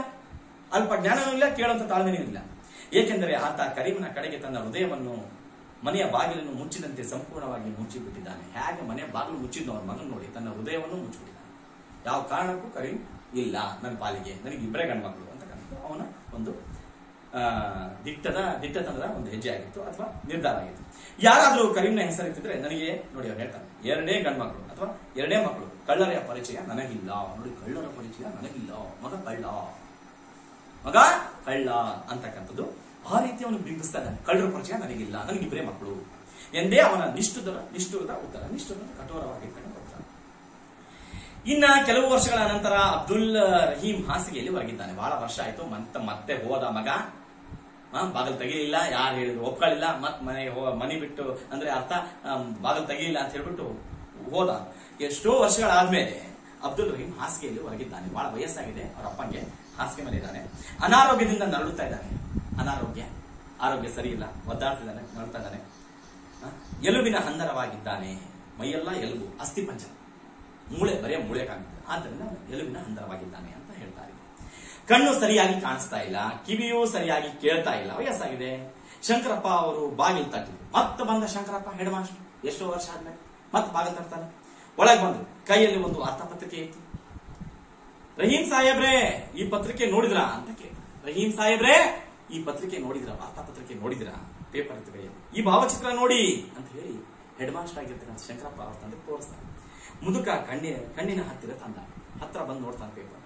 ಅಲ್ಪ ಜ್ಞಾನನೂ ಇಲ್ಲ, ಕೇಳುವಂತ ತಾಳ್ಮೆನೂ ಇಲ್ಲ. ಏಕೆಂದರೆ ಆತ ಕರೀಮನ ಕಡೆಗೆ ತನ್ನ ಹೃದಯವನ್ನು ಮನೆಯ ಬಾಗಿಲನ್ನು ಮುಚ್ಚಿದಂತೆ ಸಂಪೂರ್ಣವಾಗಿ ಮುಚ್ಚಿಬಿಟ್ಟಿದ್ದಾನೆ. ಹೇಗೆ ಮನೆಯ ಬಾಗಿಲು ಮುಚ್ಚಿದ್ನು ಅವನ ಮಗನ್ ನೋಡಿ, ತನ್ನ ಹೃದಯವನ್ನು ಮುಚ್ಚಿಬಿಟ್ಟಿದ್ದಾನೆ. ಯಾವ ಕಾರಣಕ್ಕೂ ಕರೀಂ ಇಲ್ಲ ನನ್ನ ಪಾಲಿಗೆ, ನನಗೆ ಇಬ್ಬರೇ ಗಂಡ್ಮಕ್ಳು ಅಂತಕ್ಕಂಥ ಅವನ ಒಂದು ದಿಟ್ಟತನದ ಒಂದು ಹೆಜ್ಜೆ ಆಗಿತ್ತು ಅಥವಾ ನಿರ್ಧಾರ ಆಗಿತ್ತು. ಯಾರಾದ್ರೂ ಕರೀಂನ ಹೆಸರಿತ್ತಿದ್ರೆ ನನಗೆ ನೋಡಿ ಅವ್ರು ಹೇಳ್ತಾನೆ, 2 ಗಂಡ್ಮಕ್ಳು ಅಥವಾ 2 ಮಕ್ಕಳು, ಕಳ್ಳರ ಪರಿಚಯ ನನಗಿಲ್ಲ. ನೋಡಿ, ಕಳ್ಳರ ಪರಿಚಯ ನನಗಿಲ್ಲ, ಮಗ ಕಳ್ಳ ಅಂತಕ್ಕಂಥದ್ದು ಆ ರೀತಿ ಅವನು ಬಿಂಬಿಸ್ತಾ ಇದ್ದಾನೆ. ಕಳ್ಳರ ಪರಿಚಯ ನನಗಿಲ್ಲ, ನನಗಿಬ್ಬರೇ ಮಕ್ಕಳು ಎಂದೇ ಅವನ ನಿಷ್ಠುರದ ಉತ್ತರ, ಕಠೋರವಾಗಿರ್ತಕ್ಕಂಥ ಉತ್ತರ. ಇನ್ನ ಕೆಲವು ವರ್ಷಗಳ ನಂತರ ಅಬ್ದುಲ್ ರಹೀಂ ಹಾಸಿಗೆಯಲ್ಲಿ ಒರಗಿದ್ದಾನೆ. ಬಹಳ ವರ್ಷ ಆಯ್ತು. ಮತ್ತೆ ಹೋದ ಮಗ, ಬಾಗಿಲು ತೆಗಿಲಿಲ್ಲ, ಯಾರು ಹೇಳಿದ್ರು ಒಪ್ಕೊಳ್ಳಿಲ್ಲ. ಮನೆ ಬಿಟ್ಟು ಅಂದ್ರೆ ಅರ್ಥ ಬಾಗಿಲು ತೆಗಿಲಿಲ್ಲ ಅಂತ ಹೇಳ್ಬಿಟ್ಟು ಹೋದ. ಎಷ್ಟೋ ವರ್ಷಗಳಾದ್ಮೇಲೆ ಅಬ್ದುಲ್ ರಹೀಂ ಹಾಸಿಗೆಯಲ್ಲಿ ಹೊರಗಿದ್ದಾನೆ. ಬಹಳ ವಯಸ್ಸಾಗಿದೆ ಅವರ ಅಪ್ಪಂಗೆ. ಹಾಸಿಗೆ ಮೇಲೆ ಇದ್ದಾನೆ. ಅನಾರೋಗ್ಯದಿಂದ ನರಳುತ್ತಾ ಇದ್ದಾನೆ. ಆರೋಗ್ಯ ಸರಿ ಇಲ್ಲ, ಒದ್ದಾಡ್ತಿದ್ದಾನೆ, ನರಳ್ತಾ ಇದ್ದಾನೆ. ಎಲುಬಿನ ಹಂದರವಾಗಿದ್ದಾನೆ. ಮೈಯೆಲ್ಲ ಎಲುಬು, ಅಸ್ಥಿಪಂಜ, ಬರೇ ಮೂಳೆ ಕಾಣ್ತಿದೆ. ಆದ್ದರಿಂದ ಎಲುಬಿನ ಹಂದರವಾಗಿದ್ದಾನೆ ಅಂತ ಹೇಳ್ತಾರೆ. ಕಣ್ಣು ಸರಿಯಾಗಿ ಕಾಣಿಸ್ತಾ ಇಲ್ಲ, ಕಿವಿಯೂ ಸರಿಯಾಗಿ ಕೇಳ್ತಾ ಇಲ್ಲ, ವಯಸ್ಸಾಗಿದೆ. ಶಂಕರಪ್ಪ ಅವರು ಬಾಗಿಲು ತಟ್ಟಿದ್ರು. ಮತ್ತೆ ಬಂದ ಶಂಕರಪ್ಪ ಹೆಡ್ ಮಾಸ್ಟರ್. ಎಷ್ಟೋ ವರ್ಷ ಆದ್ಮೇಲೆ ಮತ್ತೆ ಬಾಗಿಲು ತಟ್ತಾನೆ. ಒಳಗೆ ಬಂದು ಕೈಯಲ್ಲಿ ಒಂದು ವಾರ್ತಾಪತ್ರಿಕೆ ಇತ್ತು. ರಹೀಂ ಸಾಹೇಬ್ರೆ ಈ ಪತ್ರಿಕೆ ನೋಡಿದ್ರಾ ಅಂತ ಕೇಳಿದ್ರು. ರಹೀಂ ಸಾಹೇಬ್ರೆ ಈ ಪತ್ರಿಕೆ ನೋಡಿದ್ರ, ವಾರ್ತಾಪತ್ರಿಕೆ ನೋಡಿದ್ರ, ಪೇಪರ್ ಇತ್ತು ಕೈಯಲ್ಲಿ, ಈ ಭಾವಚಿತ್ರ ನೋಡಿ ಅಂತ ಹೇಳಿ ಹೆಡ್ ಮಾಸ್ಟರ್ ಆಗಿರ್ತಕ್ಕಂಥ ಶಂಕರಪ್ಪ ಅವ್ರ ತಂದೆ ತೋರಿಸ್ತಾನೆ. ಮುದುಕ ಕಣ್ಣಿನ ಹತ್ರ ಬಂದು ನೋಡ್ತಾನೆ ಪೇಪರ್.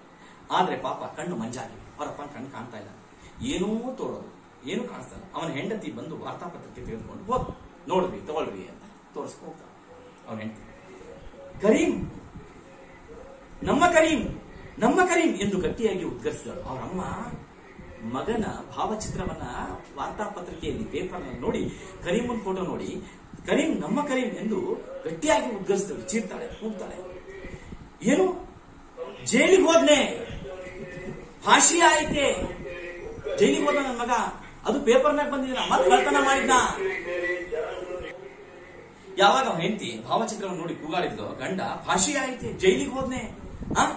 ಆದ್ರೆ ಪಾಪ ಕಣ್ಣು ಮಂಜಾಗಿವೆ. ಅವರಪ್ಪ ಕಣ್ಣು ಕಾಣ್ತಾ ಇಲ್ಲ, ಏನೂ ತೋರೋದು, ಏನೂ ಕಾಣಿಸ್ತಾ ಇಲ್ಲ. ಅವನ ಹೆಂಡತಿ ಬಂದು ವಾರ್ತಾಪತ್ರಿಕೆ ತೆಗೆದುಕೊಂಡು ಹೋದ್, ನೋಡ್ರಿ ತಗೊಳ್ರಿ ಅಂತ ತೋರಿಸ್ಕೊ ಹೋಗ್ತಾನೆ. ಅವನ ಹೆಂಡತಿ, ಕರೀಂ, ನಮ್ಮ ಕರೀಂ ಎಂದು ಗಟ್ಟಿಯಾಗಿ ಉದ್ಗರಿಸಿದಳು. ಅವರಮ್ಮ ಮಗನ ಭಾವಚಿತ್ರವನ್ನ ವಾರ್ತಾಪತ್ರಿಕೆಯಲ್ಲಿ ಪೇಪರ್ ನೋಡಿ ಕರೀಮನ್ ಫೋಟೋ ನೋಡಿ ಕರೀಂ ನಮ್ಮ ಕರೀಂ ಎಂದು ಗಟ್ಟಿಯಾಗಿ ಉದ್ಗರಿಸ್ತಾಳೆ, ಚೀರ್ತಾಳೆ, ಕೂಗ್ತಾಳೆ. ಏನು ಜೈಲಿಗೆ ಹೋದ್ನೆ, ಫಾಶಿ ಆಯ್ತೆ, ಜೈಲಿಗೆ ಹೋದ ನನ್ನ ಮಗ, ಅದು ಪೇಪರ್ನಾಗ ಬಂದಿದ್ದ, ಮತ್ತೆ ಕಳ್ತನ ಮಾಡಿದ್ನ. ಯಾವಾಗ ಹೆಂಡತಿ ಭಾವಚಿತ್ರವನ್ನು ನೋಡಿ ಕೂಗಾಡಿದ್ಲು, ಗಂಡ ಫಾಶಿ ಆಯ್ತೆ, ಜೈಲಿಗೆ ಹೋದ್ನೆ,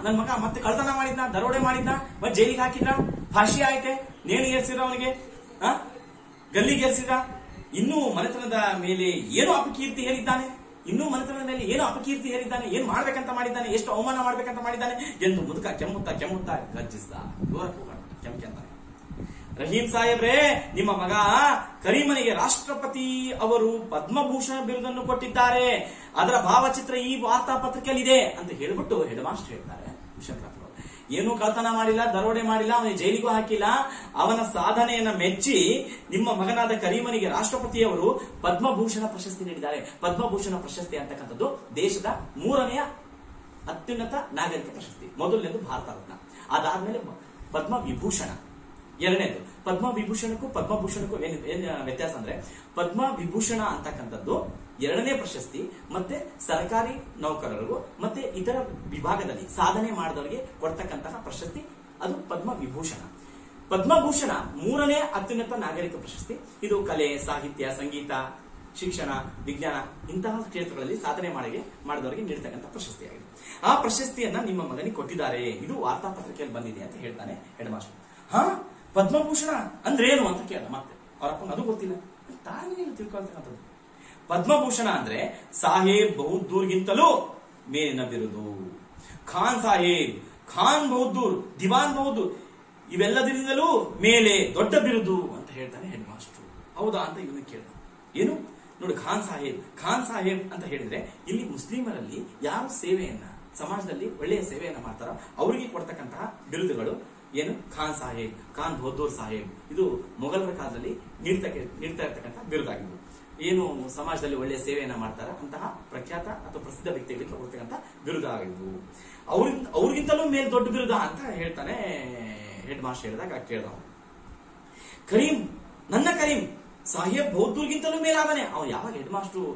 ನನ್ ಮಗ ಮತ್ತೆ ಕಳ್ತನ ಮಾಡಿದ್ನ, ದರೋಡೆ ಮಾಡಿದ್ನ, ಮತ್ತೆ ಜೈಲಿಗೆ ಹಾಕಿದ್ರ, ಫಾಶಿ ಆಯ್ತೆ, ನೇಣಿಗೆ ಏರ್ಸಿದ್ರ, ಅವನಿಗೆ ಗಲ್ಲಿಗೆ ಏರ್ಸಿದ್ರ, ಇನ್ನೂ ಮನೆತನದ ಮೇಲೆ ಏನು ಅಪಕೀರ್ತಿ ಹೇರಿದ್ದಾನೆ, ಇನ್ನೂ ಮನೆತನದ ಮೇಲೆ ಏನು ಅಪಕೀರ್ತಿ ಹೇರಿದ್ದಾನೆ, ಏನ್ ಮಾಡ್ಬೇಕಂತ ಮಾಡಿದ್ದಾನೆ, ಎಷ್ಟು ಅವಮಾನ ಮಾಡ್ಬೇಕಂತ ಮಾಡಿದ್ದಾನೆ ಎಂದು ಮುದುಕ ಕೆಮ್ಮುತ್ತಾ ಗರ್ಜಿಸಿದ. ಕೆಂಕೆಂತಾನೆ, ರಹೀಂ ಸಾಹೇಬ್ರೇ, ನಿಮ್ಮ ಮಗ ಕರೀಮನಿಗೆ ರಾಷ್ಟ್ರಪತಿ ಅವರು ಪದ್ಮಭೂಷಣ ಬಿರುದನ್ನು ಕೊಟ್ಟಿದ್ದಾರೆ, ಅದರ ಭಾವಚಿತ್ರ ಈ ವಾರ್ತಾಪತ್ರಿಕೆಯಲ್ಲಿ ಇದೆ ಅಂತ ಹೇಳ್ಬಿಟ್ಟು ಹೆಡ್ ಮಾಸ್ಟರ್ ಹೇಳ್ತಾರೆ. ಏನೂ ಕಳ್ತನ ಮಾಡಿಲ್ಲ, ದರೋಡೆ ಮಾಡಿಲ್ಲ, ಅವನಿಗೆ ಜೈಲಿಗೂ ಹಾಕಿಲ್ಲ, ಅವನ ಸಾಧನೆಯನ್ನ ಮೆಚ್ಚಿ ನಿಮ್ಮ ಮಗನಾದ ಕರೀಮನಿಗೆ ರಾಷ್ಟ್ರಪತಿಯವರು ಪದ್ಮಭೂಷಣ ಪ್ರಶಸ್ತಿ ನೀಡಿದ್ದಾರೆ. ಪದ್ಮಭೂಷಣ ಪ್ರಶಸ್ತಿ ಅಂತಕ್ಕಂಥದ್ದು ದೇಶದ 3ನೇ ಅತ್ಯುನ್ನತ ನಾಗರಿಕ ಪ್ರಶಸ್ತಿ. ಮೊದಲನೇದು ಭಾರತ ರತ್ನ, ಅದಾದ್ಮೇಲೆ ಪದ್ಮ ವಿಭೂಷಣ ಎರಡನೇದು. ಪದ್ಮ ವಿಭೂಷಣಕ್ಕೂ ಪದ್ಮಭೂಷಣಕ್ಕೂ ಏನ್ ವ್ಯತ್ಯಾಸ ಅಂದ್ರೆ, ಪದ್ಮ ವಿಭೂಷಣ ಅಂತಕ್ಕಂಥದ್ದು 2ನೇ ಪ್ರಶಸ್ತಿ, ಮತ್ತೆ ಸರ್ಕಾರಿ ನೌಕರರಿಗೂ ಮತ್ತೆ ಇತರ ವಿಭಾಗದಲ್ಲಿ ಸಾಧನೆ ಮಾಡಿದವರಿಗೆ ಕೊಡ್ತಕ್ಕಂತಹ ಪ್ರಶಸ್ತಿ, ಅದು ಪದ್ಮ ವಿಭೂಷಣ. ಪದ್ಮಭೂಷಣ 3ನೇ ಅತ್ಯುನ್ನತ ನಾಗರಿಕ ಪ್ರಶಸ್ತಿ. ಇದು ಕಲೆ, ಸಾಹಿತ್ಯ, ಸಂಗೀತ, ಶಿಕ್ಷಣ, ವಿಜ್ಞಾನ ಇಂತಹ ಕ್ಷೇತ್ರಗಳಲ್ಲಿ ಸಾಧನೆ ಮಾಡಿದವರಿಗೆ ನೀಡತಕ್ಕಂಥ ಪ್ರಶಸ್ತಿಯಾಗಿದೆ. ಆ ಪ್ರಶಸ್ತಿಯನ್ನ ನಿಮ್ಮ ಮಗನಿಗೆ ಕೊಟ್ಟಿದ್ದಾರೆ, ಇದು ವಾರ್ತಾಪತ್ರಿಕೆಯಲ್ಲಿ ಬಂದಿದೆ ಅಂತ ಹೇಳ್ತಾನೆ ಹೆಡ್ ಮಾಸ್ಟರ್. ಪದ್ಮಭೂಷಣ ಅಂದ್ರೆ ಏನು ಅಂತ ಕೇಳ. ಮತ್ತೆ ಅವರಪ್ಪ ಅದು ಗೊತ್ತಿಲ್ಲ, ತಾನೇ ತಿಳ್ಕೊಳ್ತಕ್ಕಂಥದ್ದು. ಪದ್ಮಭೂಷಣ ಅಂದ್ರೆ ಸಾಹೇಬ್ ಬಹದ್ದೂರ್ಗಿಂತಲೂ ಮೇಲಿನ ಬಿರುದು. ಖಾನ್ ಸಾಹೇಬ್, ಖಾನ್ ಬಹದ್ದೂರ್, ದಿವಾನ್ ಬಹದ್ದೂರ್ ಇವೆಲ್ಲದರಿಂದಲೂ ಮೇಲೆ ದೊಡ್ಡ ಬಿರುದು ಅಂತ ಹೇಳ್ತಾನೆ ಹೆಡ್ ಮಾಸ್ಟರ್. ಹೌದಾ ಅಂತ ಇವನು ಕೇಳ್ದ. ಏನು ನೋಡಿ, ಖಾನ್ ಸಾಹೇಬ್ ಅಂತ ಹೇಳಿದ್ರೆ ಇಲ್ಲಿ ಮುಸ್ಲಿಮರಲ್ಲಿ ಯಾರು ಸೇವೆಯನ್ನ, ಸಮಾಜದಲ್ಲಿ ಒಳ್ಳೆಯ ಸೇವೆಯನ್ನ ಮಾಡ್ತಾರೋ ಅವರಿಗೆ ಕೊಡ್ತಕ್ಕಂತಹ ಬಿರುದುಗಳು ಏನು, ಖಾನ್ ಸಾಹೇಬ್, ಖಾನ್ ಬಹದ್ದೂರ್ ಸಾಹೇಬ್. ಇದು ಮೊಘಲರ ಕಾಲದಲ್ಲಿ ನೀಡ್ತಾ ಇರ್ತಕ್ಕಂಥ ಬಿರುದಾಗಿದ್ದು. ಏನು ಸಮಾಜದಲ್ಲಿ ಒಳ್ಳೆಯ ಸೇವೆಯನ್ನ ಮಾಡ್ತಾರ ಅಂತಹ ಪ್ರಖ್ಯಾತ ಅಥವಾ ಪ್ರಸಿದ್ಧ ವ್ಯಕ್ತಿಗಳಿಗೆ ಕೊಡ್ತಕ್ಕಂಥ ಬಿರುದಾಗಿದ್ದು. ಅವ್ರಿಗಿಂತಲೂ ಮೇಲ್ ದೊಡ್ಡ ಬಿರುದ ಅಂತ ಹೇಳ್ತಾನೆ ಹೆಡ್ ಮಾಸ್ಟರ್. ಹೇಳಿದಾಗ ಕೇಳ್ದ, ಕರೀಂ, ನನ್ನ ಕರೀಂ ಸಾಹೇಬ್ ಬಹದ್ದೂರ್ಗಿಂತಲೂ ಮೇಲಾದನೆ. ಅವ್ನು ಯಾವಾಗ ಹೆಡ್ ಮಾಸ್ಟರ್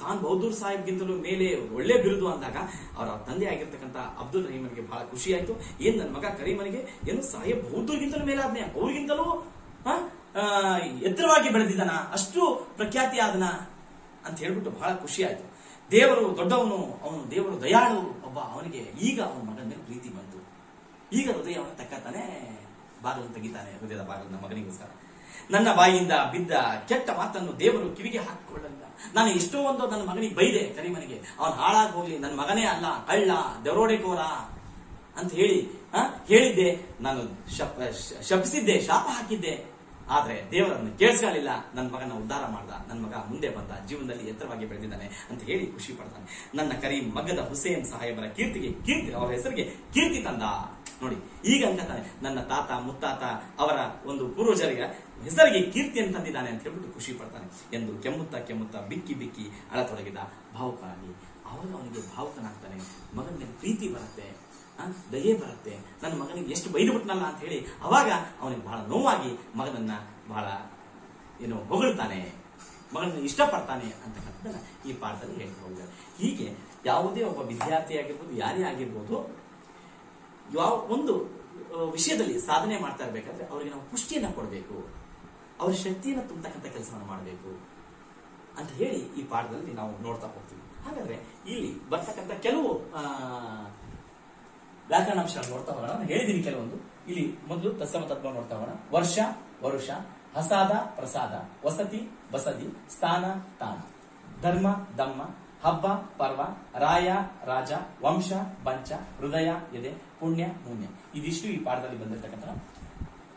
ಖಾನ್ ಬಹದ್ದೂರ್ ಸಾಹೇಬ್ಗಿಂತಲೂ ಮೇಲೆ ಒಳ್ಳೆ ಬಿರುದು ಅಂದಾಗ ಅವರ ತಂದೆ ಆಗಿರ್ತಕ್ಕಂಥ ಅಬ್ದುಲ್ ರಹೀಮನಿಗೆ ಬಹಳ ಖುಷಿ ಆಯ್ತು. ಏನ್ ನನ್ನ ಮಗ ಕರೀಮನಿಗೆ ಏನು ಸಾಹೇಬ್ ಬಹದ್ದೂರ್ಗಿಂತಲೂ ಮೇಲಾದನೆ, ಅವ್ರಿಗಿಂತಲೂ ಎತ್ತರವಾಗಿ ಬೆಳೆದಿದ್ದಾನ, ಅಷ್ಟು ಪ್ರಖ್ಯಾತಿ ಆದನ ಅಂತ ಹೇಳ್ಬಿಟ್ಟು ಬಹಳ ಖುಷಿ ಆಯ್ತು. ದೇವರು ದೊಡ್ಡವನು, ಅವನು ದೇವರು ದಯಾಳು ಒಬ್ಬ, ಅವನಿಗೆ ಈಗ ಅವನ ಮಗನ ಮೇಲೆ ಪ್ರೀತಿ ಬಂತು. ಈಗ ಹೃದಯವನ್ನು ತಕ್ಕತಾನೆ, ಬಾಗಿಲು ತೆಗಿತಾನೆ, ಹೃದಯದ ಬಾಗಿಲು ಮಗನಿಗೋಸ್ಕರ. ನನ್ನ ಬಾಯಿಯಿಂದ ಬಿದ್ದ ಕೆಟ್ಟ ಮಾತನ್ನು ದೇವರು ಕಿವಿಗೆ ಹಾಕಿಕೊಳ್ಳಲಿಲ್ಲ. ನಾನು ಎಷ್ಟೋ ಒಂದು ನನ್ನ ಮಗನಿಗೆ ಬೈದೆ, ಕರೀಮನಿಗೆ ಅವನು ಹಾಳಾಗಿ ಹೋಗ್ಲಿ, ನನ್ನ ಮಗನೇ ಅಲ್ಲ, ಕಳ್ಳ, ದರೋಡೆಕೋರ ಅಂತ ಹೇಳಿದ್ದೆ. ನಾನು ಶಪಿಸಿದ್ದೆ, ಶಾಪ ಹಾಕಿದ್ದೆ. ಆದ್ರೆ ದೇವರನ್ನು ಕೇಳಿಸ್ಕೊಳ್ಳಿಲ್ಲ, ನನ್ನ ಮಗನ ಉದ್ಧಾರ ಮಾಡ್ದ, ನನ್ನ ಮಗ ಮುಂದೆ ಬಂದ, ಜೀವನದಲ್ಲಿ ಎತ್ತರವಾಗಿ ಬೆಳೆದಿದ್ದಾನೆ ಅಂತ ಹೇಳಿ ಖುಷಿ ಪಡ್ತಾನೆ. ನನ್ನ ಕರೀಂ ಮಗ್ಗದ ಹುಸೇನ್ ಸಾಹೇಬರ ಕೀರ್ತಿ ಅವರ ಹೆಸರಿಗೆ ಕೀರ್ತಿ ತಂದ. ನೋಡಿ, ಈಗ ಅನ್ಕತಾನೆ, ನನ್ನ ತಾತ ಮುತ್ತಾತ ಅವರ ಒಂದು ಪೂರ್ವಜರಿಗೆ ಹೆಸರಿಗೆ ಕೀರ್ತಿಯನ್ನು ತಂದಿದ್ದಾನೆ ಅಂತ ಹೇಳ್ಬಿಟ್ಟು ಖುಷಿ ಪಡ್ತಾನೆ ಎಂದು ಕೆಮ್ಮುತ್ತಾ ಬಿಕ್ಕಿ ಅಳತೊಡಗಿದ ಭಾವುಕನಾಗಿ. ಅವಾಗ ಅವನಿಗೆ ಭಾವುಕನಾಗ್ತಾನೆ, ಮಗನ ಮೇಲೆ ಪ್ರೀತಿ ಬರುತ್ತೆ, ದಯೆ ಬರುತ್ತೆ. ನನ್ನ ಮಗನಿಗೆ ಎಷ್ಟು ಬೈದು ಬಿಟ್ನಲ್ಲ ಅಂತ ಹೇಳಿ ಅವಾಗ ಅವನಿಗೆ ಬಹಳ ನೋವಾಗಿ ಮಗನನ್ನ ಬಹಳ ಹೊಗಳ್ತಾನೆ, ಮಗನನ್ನ ಇಷ್ಟಪಡ್ತಾನೆ ಅಂತಕ್ಕಂಥದ್ದನ್ನ ಈ ಪಾಠದಲ್ಲಿ ಹೇಳ್ತಾ ಹೋಗಿದ್ದಾರೆ. ಹೀಗೆ ಯಾವುದೇ ಒಬ್ಬ ವಿದ್ಯಾರ್ಥಿ ಆಗಿರ್ಬೋದು, ಯಾರೇ ಆಗಿರ್ಬೋದು, ಯಾವ ಒಂದು ವಿಷಯದಲ್ಲಿ ಸಾಧನೆ ಮಾಡ್ತಾ ಇರ್ಬೇಕಾದ್ರೆ ಅವರಿಗೆ ನಾವು ಪುಷ್ಟಿಯನ್ನ ಕೊಡಬೇಕು, ಅವ್ರ ಶಕ್ತಿಯನ್ನ ತುಂಬತಕ್ಕಂಥ ಕೆಲಸವನ್ನು ಮಾಡಬೇಕು ಅಂತ ಹೇಳಿ ಈ ಪಾಠದಲ್ಲಿ ನಾವು ನೋಡ್ತಾ ಹೋಗ್ತೀವಿ. ಹಾಗಾದ್ರೆ ಇಲ್ಲಿ ಬರ್ತಕ್ಕಂಥ ಕೆಲವು ವ್ಯಾಕರಣಾಂಶ ನೋಡ್ತಾ ಹೋಗೋಣ. ನಾನು ಹೇಳಿದ್ದೀನಿ ಕೆಲವೊಂದು. ಇಲ್ಲಿ ಮೊದಲು ತತ್ಸಮ ತತ್ವ ನೋಡ್ತಾ ಹೋಗೋಣ. ವರ್ಷ, ವರುಷ, ಹಸಾದ, ಪ್ರಸಾದ, ವಸತಿ, ಬಸದಿ, ಸ್ಥಾನ, ತಾಣ, ಧರ್ಮ, ದಮ್ಮ, ಹಬ್ಬ, ಪರ್ವ, ರಾಯ, ರಾಜ, ವಂಶ, ಬಂಚ, ಹೃದಯ, ಎದೆ, ಪುಣ್ಯ, ಮುನ್ಯ. ಇದಿಷ್ಟು ಈ ಪಾಠದಲ್ಲಿ ಬಂದಿರತಕ್ಕಂಥ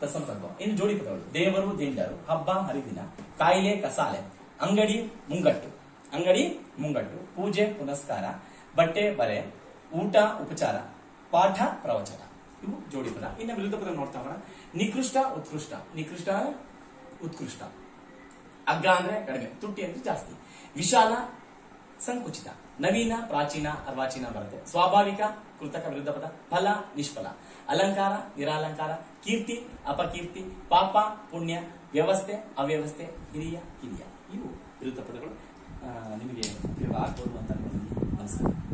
ತತ್ಸಮ ತತ್ವ. ಇನ್ನು ಜೋಡಿ ಪದಗಳು: ದೇವರು, ದಿಂಡರು, ಹಬ್ಬ, ಹರಿದಿನ, ಕಾಯಿಲೆ, ಕಸಾಲೆ, ಅಂಗಡಿ, ಮುಂಗಟ್ಟು, ಪೂಜೆ, ಪುನಸ್ಕಾರ, ಬಟ್ಟೆ, ಬರೆ, ಊಟ, ಉಪಚಾರ, ಪಾಠ, ಪ್ರವಚನ. ಇವು ಜೋಡಿ ಪದ. ಇನ್ನು ವಿರುದ್ಧ ಪದ ನೋಡ್ತಾ ಹೋಗೋಣ. ನಿಕೃಷ್ಟ, ಉತ್ಕೃಷ್ಟ, ಅಗ್ಗ ಅಂದ್ರೆ ಕಡಿಮೆ, ತುಟ್ಟಿ ಅಂದ್ರೆ ಜಾಸ್ತಿ, ವಿಶಾಲ, ಸಂಕುಚಿತ, ನವೀನ, ಪ್ರಾಚೀನ, ಅರ್ವಾಚೀನ ಬರುತ್ತೆ. ಸ್ವಾಭಾವಿಕ, ಕೃತಕ ವಿರುದ್ಧ ಪದ. ಫಲ, ನಿಷ್ಫಲ, ಅಲಂಕಾರ, ನಿರಾಲಂಕಾರ, ಕೀರ್ತಿ, ಅಪಕೀರ್ತಿ, ಪಾಪ, ಪುಣ್ಯ, ವ್ಯವಸ್ಥೆ, ಅವ್ಯವಸ್ಥೆ, ಹಿರಿಯ, ಕಿರಿಯ. ಇವು ವಿರುದ್ಧ ಪದಗಳು. ನಿಮಗೆ ಉಪಯೋಗ ಆಗ್ಬೋದು ಅಂತ ಅನ್ಸುತ್ತೆ.